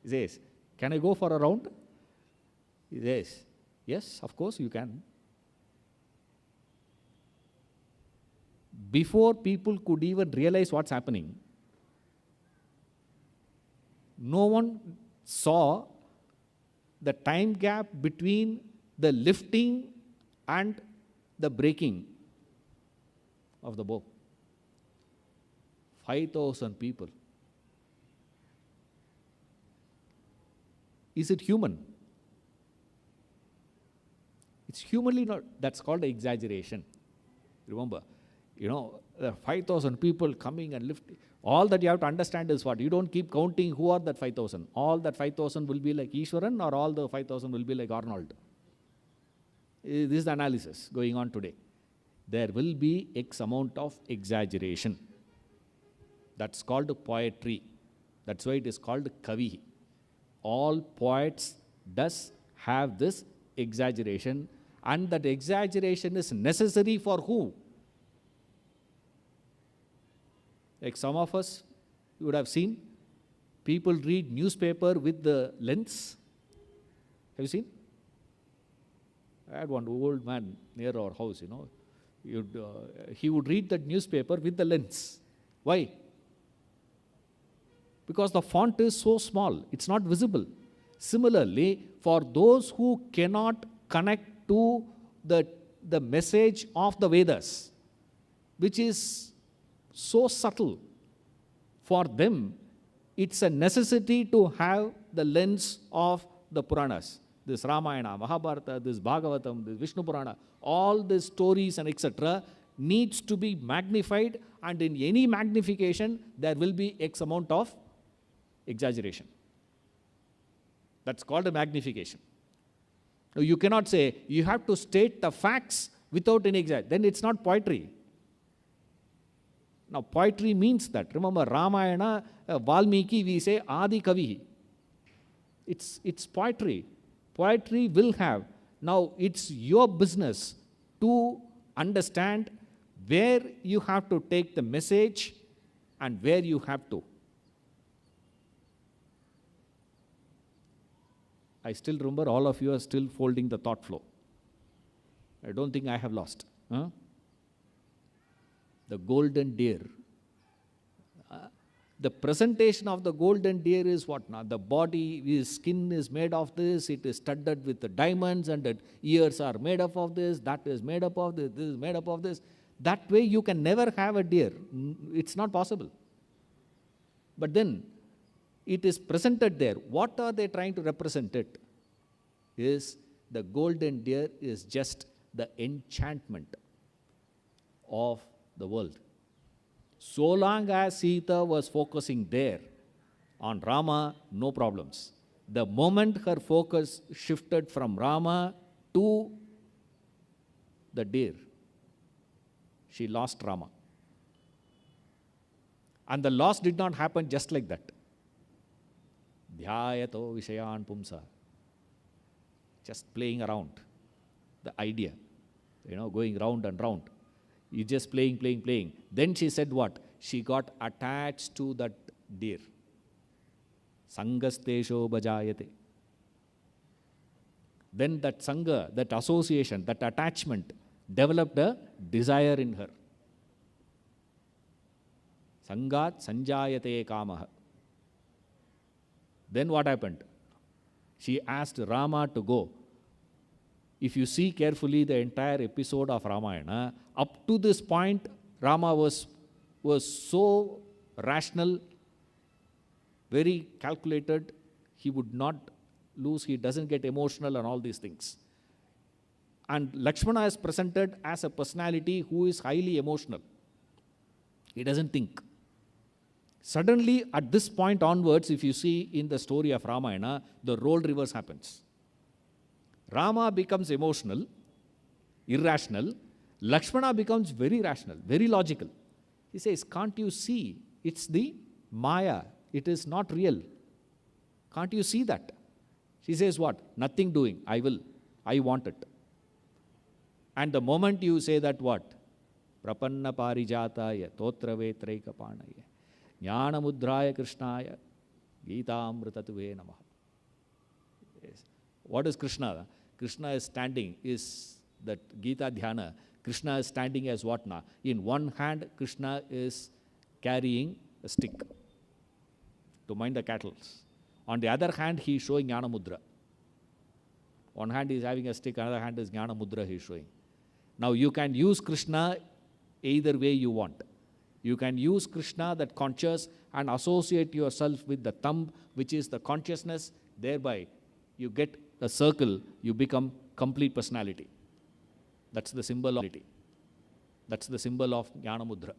He says, can I go for a round? He says, yes, of course you can. Before people could even realize what's happening, no one saw the time gap between the lifting and the breaking of the bow. 5,000 people. Is it human? It's humanly not. That's called exaggeration. Remember, 5,000 people coming and lifting. All that you have to understand is what? You don't keep counting who are that 5,000. All that 5,000 will be like Ishwaran, or all the 5,000 will be like Arnold. This is the analysis going on today. There will be X amount of exaggeration. That's called poetry. That's why it is called kavi. All poets does have this exaggeration, and that exaggeration is necessary for who? Like some of us, you would have seen, people read newspaper with the lens. Have you seen? I had one old man near our house, he would read that newspaper with the lens. Why? Because the font is so small, it's not visible. Similarly, for those who cannot connect to the message of the Vedas, which is so subtle, for them, it's a necessity to have the lens of the Puranas. This Ramayana, Mahabharata, this Bhagavatam, this Vishnu Purana, all these stories and etc. needs to be magnified, and in any magnification, there will be X amount of exaggeration. That's called a magnification. Now, you cannot say, you have to state the facts without any exaggeration. Then it's not poetry. Now, poetry means that. Remember, Ramayana, VALMIKI, we say Adi Kavi. It's poetry. Poetry will have. Now, it's your business to understand where you have to take the message and where you have to. I still remember all of you are still folding the thought flow. I don't think I have lost. Huh? The golden deer. The presentation of the golden deer is what now? The body, his skin is made of this, it is studded with the diamonds, and the ears are made up of this, that is made up of this is made up of this. That way you can never have a deer. It's not possible. But then, it is presented there. What are they trying to represent it? Is the golden deer is just the enchantment of the world. So long as Sita was focusing there on Rama, no problems. The moment her focus shifted from Rama to the deer, she lost Rama. And the loss did not happen just like that. Dhyayato Vishayan Pumsa. Just playing around. The idea. Going round and round. You just playing. Then she said what? She got attached to that deer. Sangastesho bhajayate. Then that sangha, that association, that attachment developed a desire in her. Sangat sanjayate kamaha. Then what happened? She asked Rama to go. If you see carefully the entire episode of Ramayana, up to this point, Rama was so rational, very calculated. He would not lose, he doesn't get emotional and all these things. And Lakshmana is presented as a personality who is highly emotional. He doesn't think. Suddenly, at this point onwards, if you see in the story of Ramayana, the role reverse happens. Rama becomes emotional, irrational. Lakshmana becomes very rational, very logical. He says, can't you see? It's the Maya. It is not real. Can't you see that? She says what? Nothing doing. I will. I want it. And the moment you say that what? Prapanna parijataya totra vetraika panaya jnana mudraya krishnaya Geetamritatuve namaha. Yes. What is Krishna? Krishna is standing, is that Gita Dhyana. Krishna is standing as what now? In one hand, Krishna is carrying a stick to mind the cattle. On the other hand, he is showing Jnana Mudra. One hand he is having a stick, another hand is Jnana Mudra he is showing. Now you can use Krishna either way you want. You can use Krishna, that conscious, and associate yourself with the thumb, which is the consciousness. Thereby, you get a circle, you become complete personality. That's the symbol of it. That's the symbol of Jnana Mudra.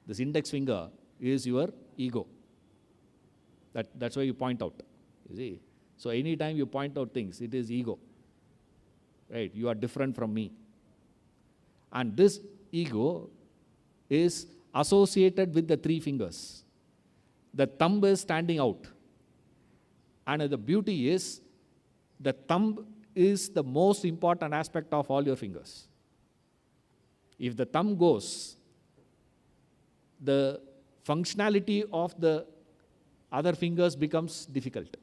This index finger is your ego. That's why you point out. You see? So anytime you point out things, it is ego. Right? You are different from me. And this ego is associated with the three fingers. The thumb is standing out. And the beauty is, the thumb is the most important aspect of all your fingers. If the thumb goes, the functionality of the other fingers becomes difficult.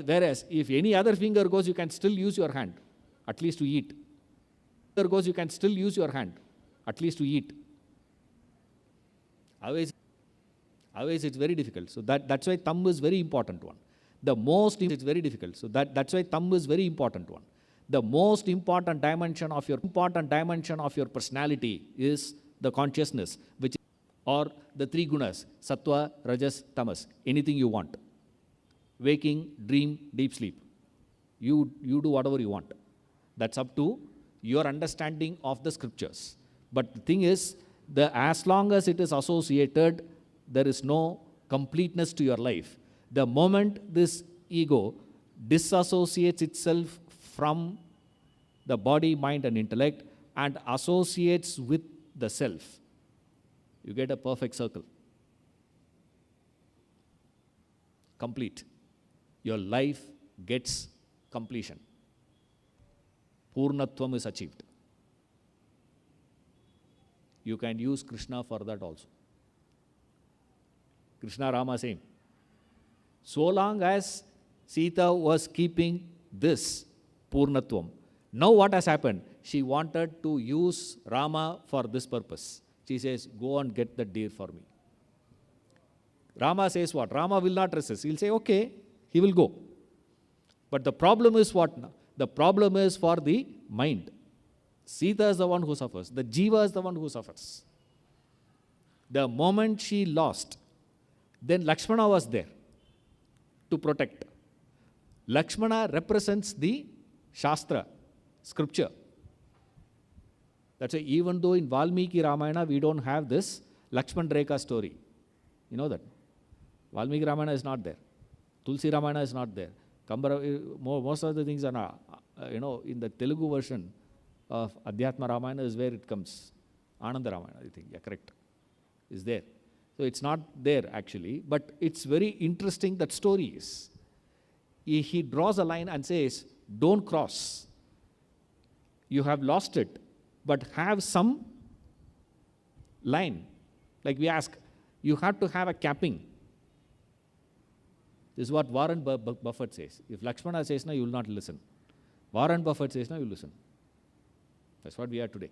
Whereas, if any other finger goes, you can still use your hand, at least to eat. Finger goes, you can still use your hand, at least to eat. Otherwise it's very difficult. So that's why thumb is very important one. The most, it's very difficult. So that's why thumb is very important one. The most important dimension of your personality is the consciousness, which is, or the three gunas, sattva, rajas, tamas, anything you want. Waking, dream, deep sleep. You do whatever you want. That's up to your understanding of the scriptures. But the thing is, as long as it is associated, there is no completeness to your life. The moment this ego disassociates itself from the body, mind, and intellect and associates with the self, you get a perfect circle. Complete. Your life gets completion. Purnatvam is achieved. You can use Krishna for that also. Krishna, Rama, same. So long as Sita was keeping this Purnatvam, now what has happened? She wanted to use Rama for this purpose. She says, go and get the deer for me. Rama says what? Rama will not resist. He'll say, okay, he will go. But the problem is what? The problem is for the mind. Sita is the one who suffers. The jiva is the one who suffers. The moment she lost, then Lakshmana was there to protect. Lakshmana represents the Shastra, scripture. That's why even though in Valmiki Ramayana we don't have this Lakshman Rekha story. You know that? Valmiki Ramayana is not there. Tulsi Ramayana is not there. Most of the things are not, in the Telugu version of Adhyatma Ramayana is where it comes. Ananda Ramayana, I think. Yeah, correct. Is there. So it's not there actually, but it's very interesting that story is. He draws a line and says, don't cross. You have lost it, but have some line. Like we ask, you have to have a capping. This is what Warren Buffett says. If Lakshmana says no, you will not listen. Warren Buffett says no, you will listen. That's what we are today.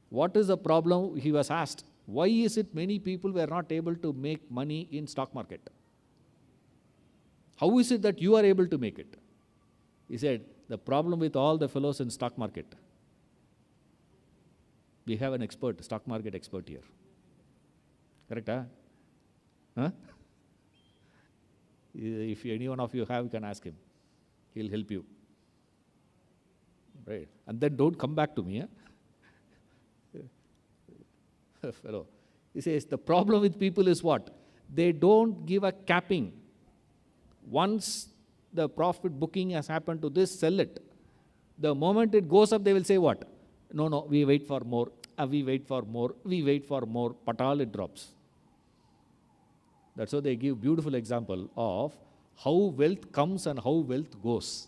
What is the problem? He was asked, why is it many people were not able to make money in stock market? How is it that you are able to make it? He said, the problem with all the fellows in stock market, we have an expert, stock market expert here. Correct, huh? Huh? If any one of you have, you can ask him. He'll help you. Right. And then don't come back to me. Huh? Fellow. He says, the problem with people is what? They don't give a capping. Once the profit booking has happened to this, sell it. The moment it goes up, they will say what? No, we wait for more. We wait for more. We wait for more. Patal, it drops. That's how they give beautiful example of how wealth comes and how wealth goes.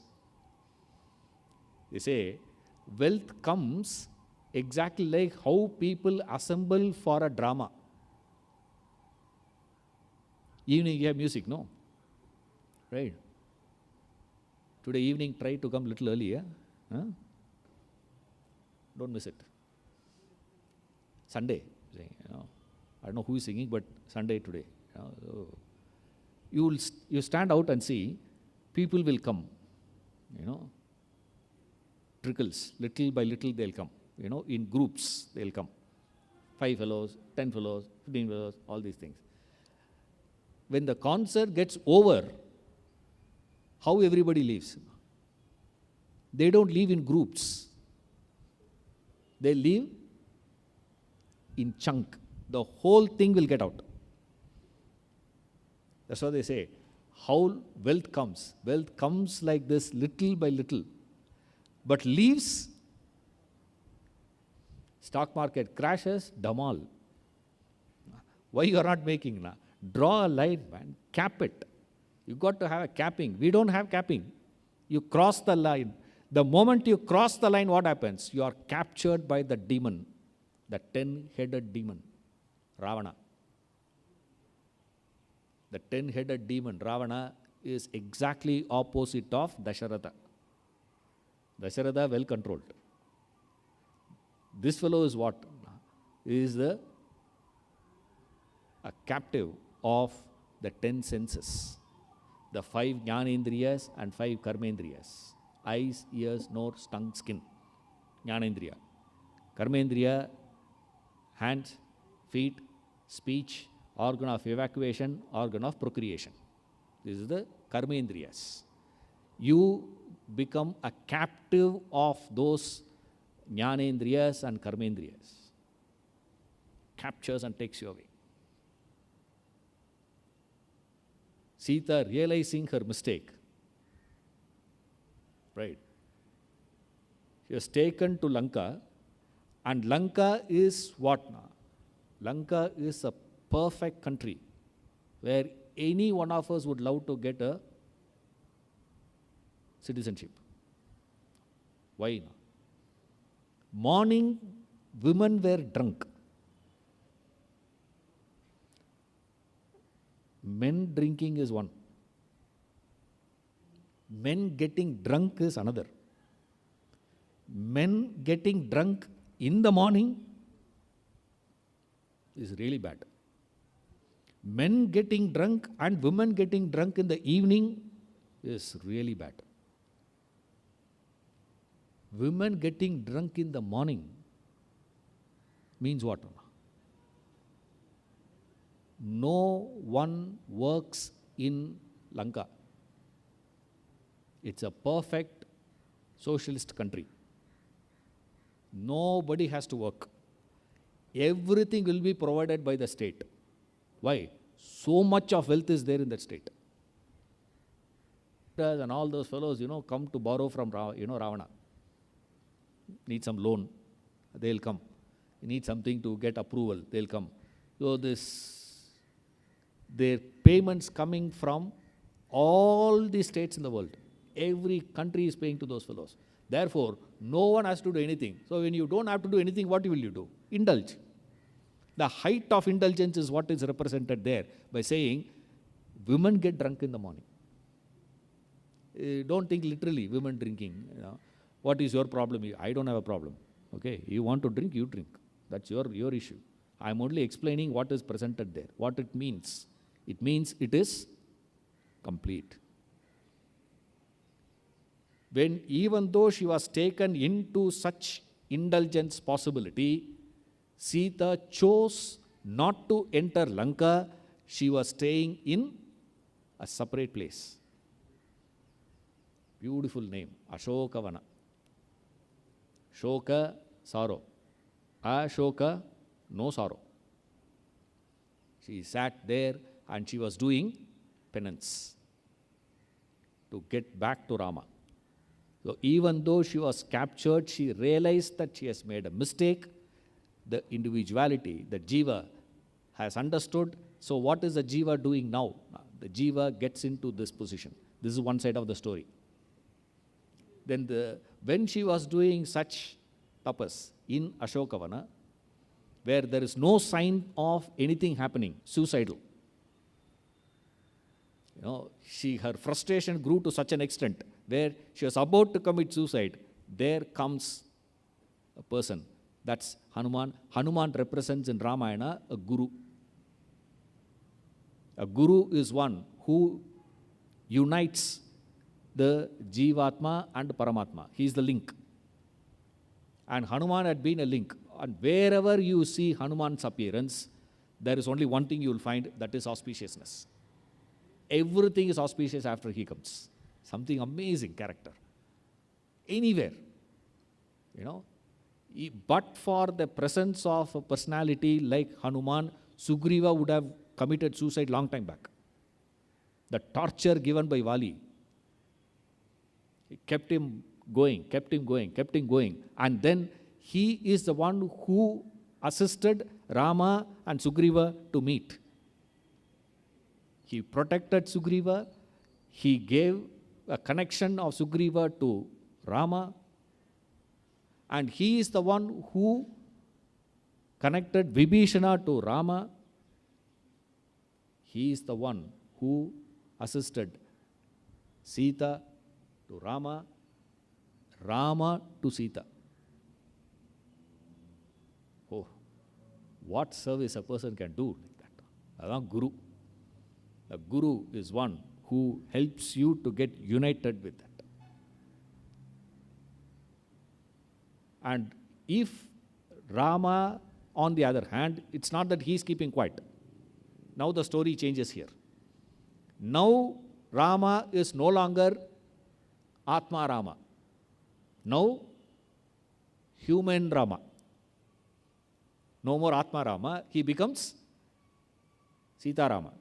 They say, wealth comes exactly like how people assemble for a drama. Evening you have music, no? Right? Today evening try to come little earlier. Huh? Don't miss it. Sunday, I don't know who is singing, but Sunday today. So you stand out and see, people will come, trickles, little by little they'll come, in groups they'll come. 5 fellows, 10 fellows, 15 fellows, all these things. When the concert gets over, how everybody leaves? They don't leave in groups. They leave in chunk. The whole thing will get out. That's what they say. How wealth comes. Wealth comes like this, little by little. But leaves, stock market crashes, damal. Why you are not making? Draw a line, man. Cap it. You got to have a capping. We don't have capping. You cross the line. The moment you cross the line, what happens? You are captured by the demon, the 10-headed demon, Ravana. The 10-headed demon, Ravana, is exactly opposite of Dasharatha. Dasharatha well controlled. This fellow is what? He is a captive of the 10 senses. The 5 jnanendriyas and 5 karmendriyas. Eyes, ears, nose, tongue, skin. Jnanendriya. Karmendriya, hands, feet, speech, organ of evacuation, organ of procreation. This is the karmendriyas. You become a captive of those jnanendriyas and karmendriyas. Captures and takes you away. Sita, realizing her mistake, right? She was taken to Lanka, and Lanka is what now? Lanka is a perfect country where any one of us would love to get a citizenship. Why? Morning, women were drunk. Men drinking is one. Men getting drunk is another. Men getting drunk in the morning is really bad. Men getting drunk and women getting drunk in the evening is really bad. Women getting drunk in the morning means what? No one works in Lanka. It's a perfect socialist country. Nobody has to work. Everything will be provided by the state. Why? So much of wealth is there in that state. And all those fellows, come to borrow from, Ravana. Need some loan, they'll come. You need something to get approval, they'll come. So their payments coming from all the states in the world. Every country is paying to those fellows. Therefore, no one has to do anything. So when you don't have to do anything, what will you do? Indulge. The height of indulgence is what is represented there by saying, women get drunk in the morning. Don't think literally, women drinking. What is your problem? I don't have a problem. Okay, you want to drink, you drink. That's your issue. I'm only explaining what is presented there, what it means. It means it is complete. When even though she was taken into such indulgence possibility, Sita chose not to enter Lanka. She was staying in a separate place. Beautiful name, Ashokavana. Shoka, sorrow. Ashoka, no sorrow. She sat there and she was doing penance to get back to Rama. So even though she was captured, she realized that she has made a mistake. The individuality, the jiva, has understood. So what is the jiva doing now? The jiva gets into this position. This is one side of the story. Then when she was doing such tapas in Ashokavana, where there is no sign of anything happening, suicidal. Her frustration grew to such an extent where she was about to commit suicide. There comes a person. That's Hanuman. Hanuman represents in Ramayana a guru. A guru is one who unites the Jivatma and Paramatma. He is the link. And Hanuman had been a link. And wherever you see Hanuman's appearance, there is only one thing you will find, that is auspiciousness. Everything is auspicious after he comes. Something amazing character. Anywhere. But for the presence of a personality like Hanuman, Sugriva would have committed suicide long time back. The torture given by Vali, it kept him going. And then he is the one who assisted Rama and Sugriva to meet. He protected Sugriva. He gave a connection of Sugriva to Rama. And he is the one who connected Vibhishana to Rama. He is the one who assisted Sita to Rama, Rama to Sita. Oh, what service a person can do like that. That's Guru. A Guru is one who helps you to get united with that. And if Rama, on the other hand, it's not that he is keeping quiet. Now the story changes here. Now Rama is no longer Atma Rama. Now human Rama. No more Atma Rama. He becomes Sita Rama.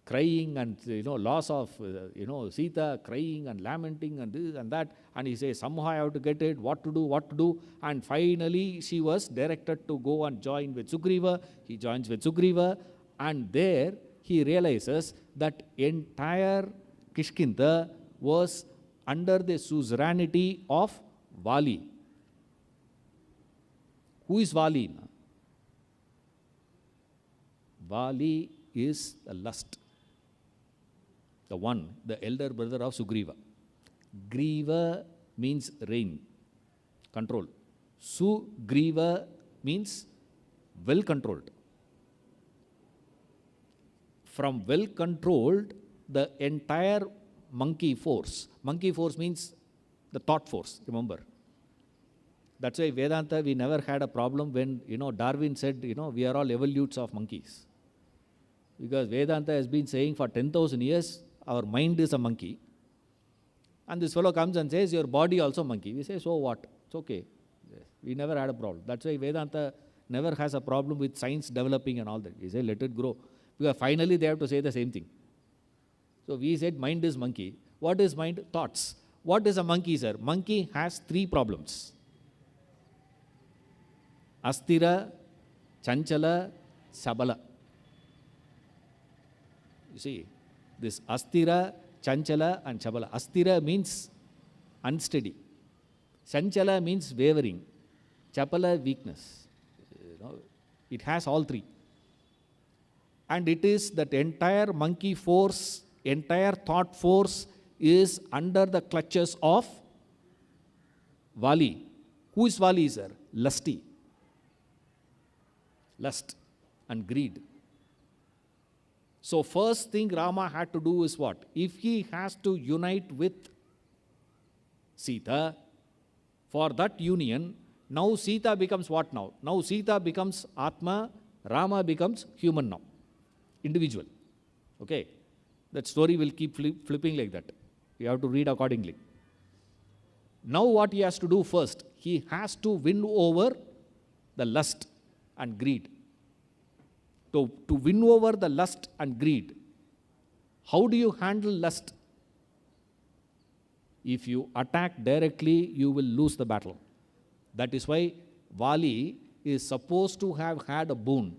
Crying and, loss of, Sita crying and lamenting and this and that. And he says, somehow I have to get it, what to do. And finally, she was directed to go and join with Sugriva. He joins with Sugriva. And there, he realizes that entire Kishkinda was under the suzerainty of Vali. Who is Vali? Vali is the lust. The elder brother of Sugriva. Griva means reign, control. Sugriva means well-controlled. From well-controlled, the entire monkey force means the thought force, remember. That's why Vedanta, we never had a problem when, Darwin said, we are all evolutes of monkeys. Because Vedanta has been saying for 10,000 years, our mind is a monkey. And this fellow comes and says, your body also monkey. We say, so what? It's okay. Yes. We never had a problem. That's why Vedanta never has a problem with science developing and all that. We say, let it grow. Because finally they have to say the same thing. So we said, mind is monkey. What is mind? Thoughts. What is a monkey, sir? Monkey has 3 problems. Astira, Chanchala, Sabala. You see, this Astira, Chanchala and Chabala. Astira means unsteady. Chanchala means wavering. Chapala, weakness. It has all three. And it is that entire monkey force, entire thought force is under the clutches of Vali. Who is Vali, sir? Lusty. Lust and greed. So first thing Rama had to do is what? If he has to unite with Sita, for that union, now Sita becomes what now? Now Sita becomes Atma, Rama becomes human now. Individual. Okay? That story will keep flipping like that. You have to read accordingly. Now what he has to do first? He has to win over the lust and greed. To win over the lust and greed, how do you handle lust? If you attack directly, you will lose the battle. That is why Vali is supposed to have had a boon.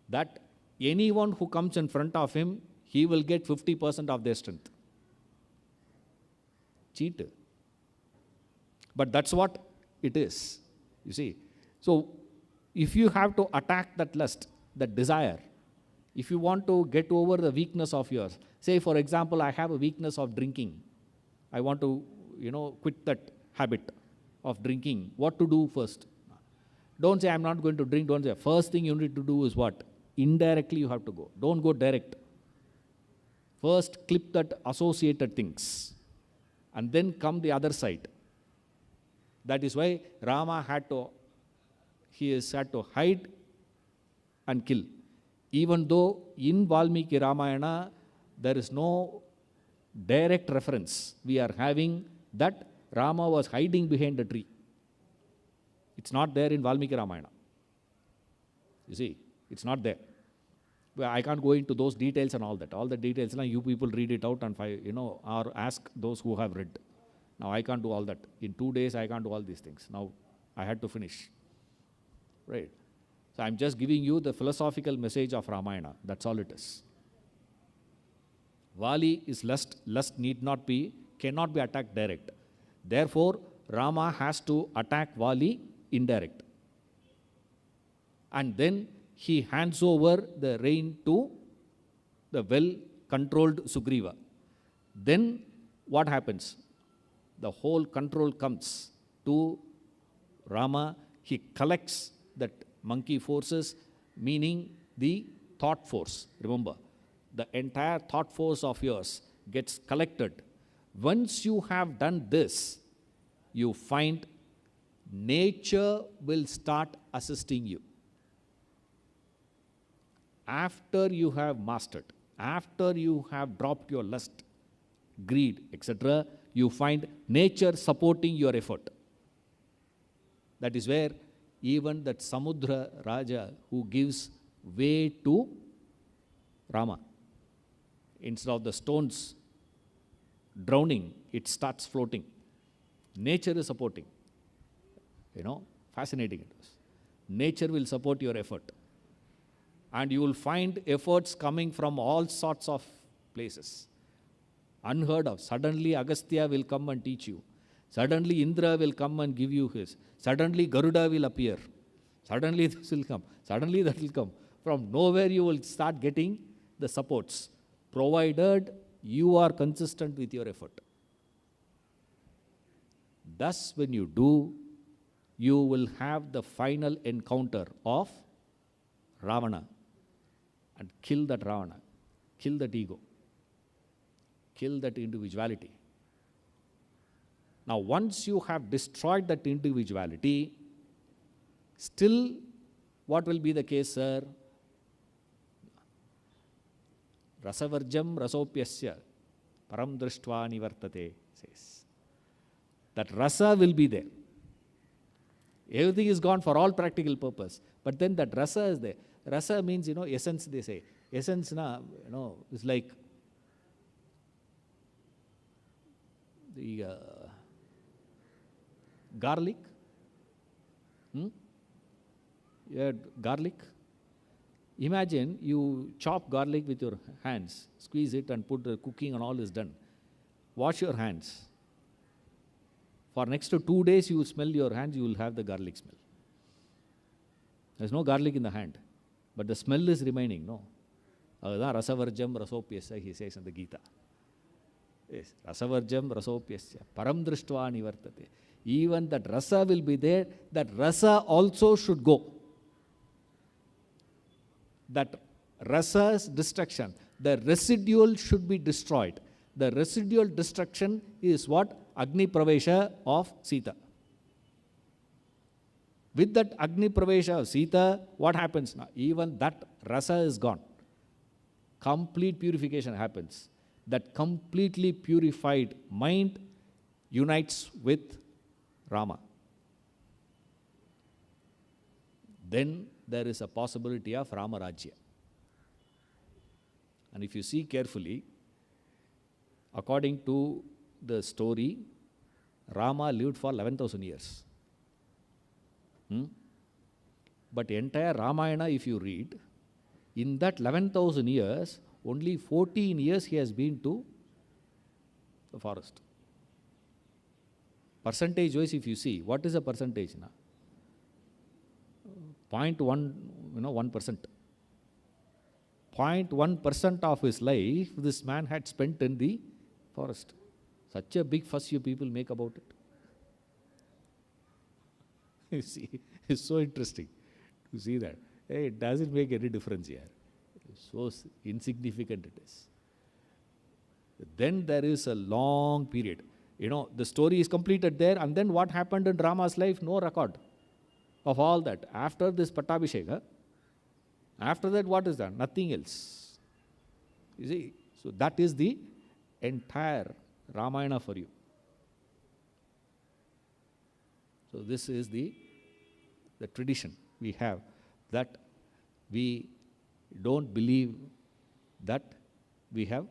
That anyone who comes in front of him, he will get 50% of their strength. Cheat. But that's what it is. You see. So, if you have to attack that lust, that desire, if you want to get over the weakness of yours, say for example, I have a weakness of drinking. I want to, quit that habit of drinking. What to do first? Don't say, I'm not going to drink. Don't say. First thing you need to do is what? Indirectly you have to go. Don't go direct. First clip that associated things. And then come the other side. That is why Rama had to hide and kill. Even though in Valmiki Ramayana, there is no direct reference. We are having that Rama was hiding behind a tree. It's not there in Valmiki Ramayana. You see, it's not there. Well, I can't go into those details and all that. All the details, now you people read it out and or ask those who have read. Now I can't do all that. In 2 days, I can't do all these things. Now I had to finish. Right. So I'm just giving you the philosophical message of Ramayana. That's all it is. Vali is lust. Lust cannot be attacked direct. Therefore, Rama has to attack Vali indirect. And then he hands over the reign to the well-controlled Sugriva. Then what happens? The whole control comes to Rama. He collects that monkey forces, meaning the thought force. Remember, the entire thought force of yours gets collected. Once you have done this, you find nature will start assisting you. After you have mastered, after you have dropped your lust, greed, etc., you find nature supporting your effort. That is where even that Samudra Raja who gives way to Rama, instead of the stones drowning, it starts floating. Nature is supporting. Fascinating it is. Nature will support your effort. And you will find efforts coming from all sorts of places. Unheard of. Suddenly Agastya will come and teach you. Suddenly Indra will come and give you his. Suddenly Garuda will appear. Suddenly this will come. Suddenly that will come. From nowhere you will start getting the supports, provided you are consistent with your effort. Thus, when you do, you will have the final encounter of Ravana and kill that Ravana, kill that ego, kill that individuality. Now, once you have destroyed that individuality, still what will be the case, sir? Rasavarjam rasopyasya param drishtva nivartate, says. That rasa will be there. Everything is gone for all practical purpose. But then that rasa is there. Rasa means, essence, they say. Essence, is like the garlic. You had garlic. Imagine you chop garlic with your hands, squeeze it and put the cooking and all is done. Wash your hands. For next to 2 days you will smell your hands, you will have the garlic smell. There's no garlic in the hand, but the smell is remaining, no? Rasavarjam rasopyasya, he says in the Gita. Yes, rasavarjam rasopyasya, param drishtva nivartate. Even that rasa will be there, that rasa also should go. That rasa's destruction, the residual should be destroyed. The residual destruction is what? Agni Pravesha of Sita. With that Agni Pravesha of Sita, what happens now? Even that rasa is gone. Complete purification happens. That completely purified mind unites with Rama. Then there is a possibility of Rama Rajya. And if you see carefully, according to the story, Rama lived for 11,000 years. But entire Ramayana, if you read, in that 11,000 years, only 14 years he has been to the forest. Percentage wise, if you see, what is the percentage now? 0.1, 1%. 0.1% of his life, this man had spent in the forest. Such a big fuss you people make about it. You see, it's so interesting to see that. Hey, it doesn't make any difference here. So insignificant it is. Then there is a long period. The story is completed there, and then what happened in Rama's life? No record of all that. After this Pattabhisheka, after that, what is that? Nothing else. You see, so that is the entire Ramayana for you. So this is the tradition we have, that we don't believe that we have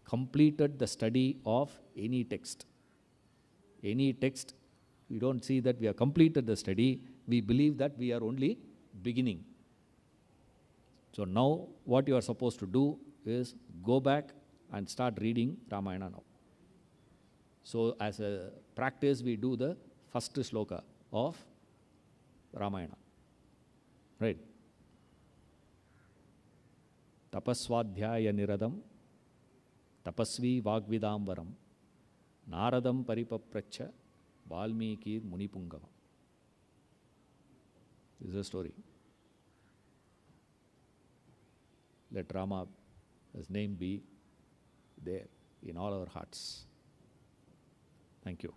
completed the study of any text. Any text, we don't see that we have completed the study. We believe that we are only beginning. So now what you are supposed to do is go back and start reading Ramayana now. So as a practice, we do the first sloka of Ramayana. Right? Tapaswadhyaya niradam, tapasvi vagvidamvaram, naradam paripapracha, Valmiki Munipungava. This is a story. Let Rama, his name, be there in all our hearts. Thank you.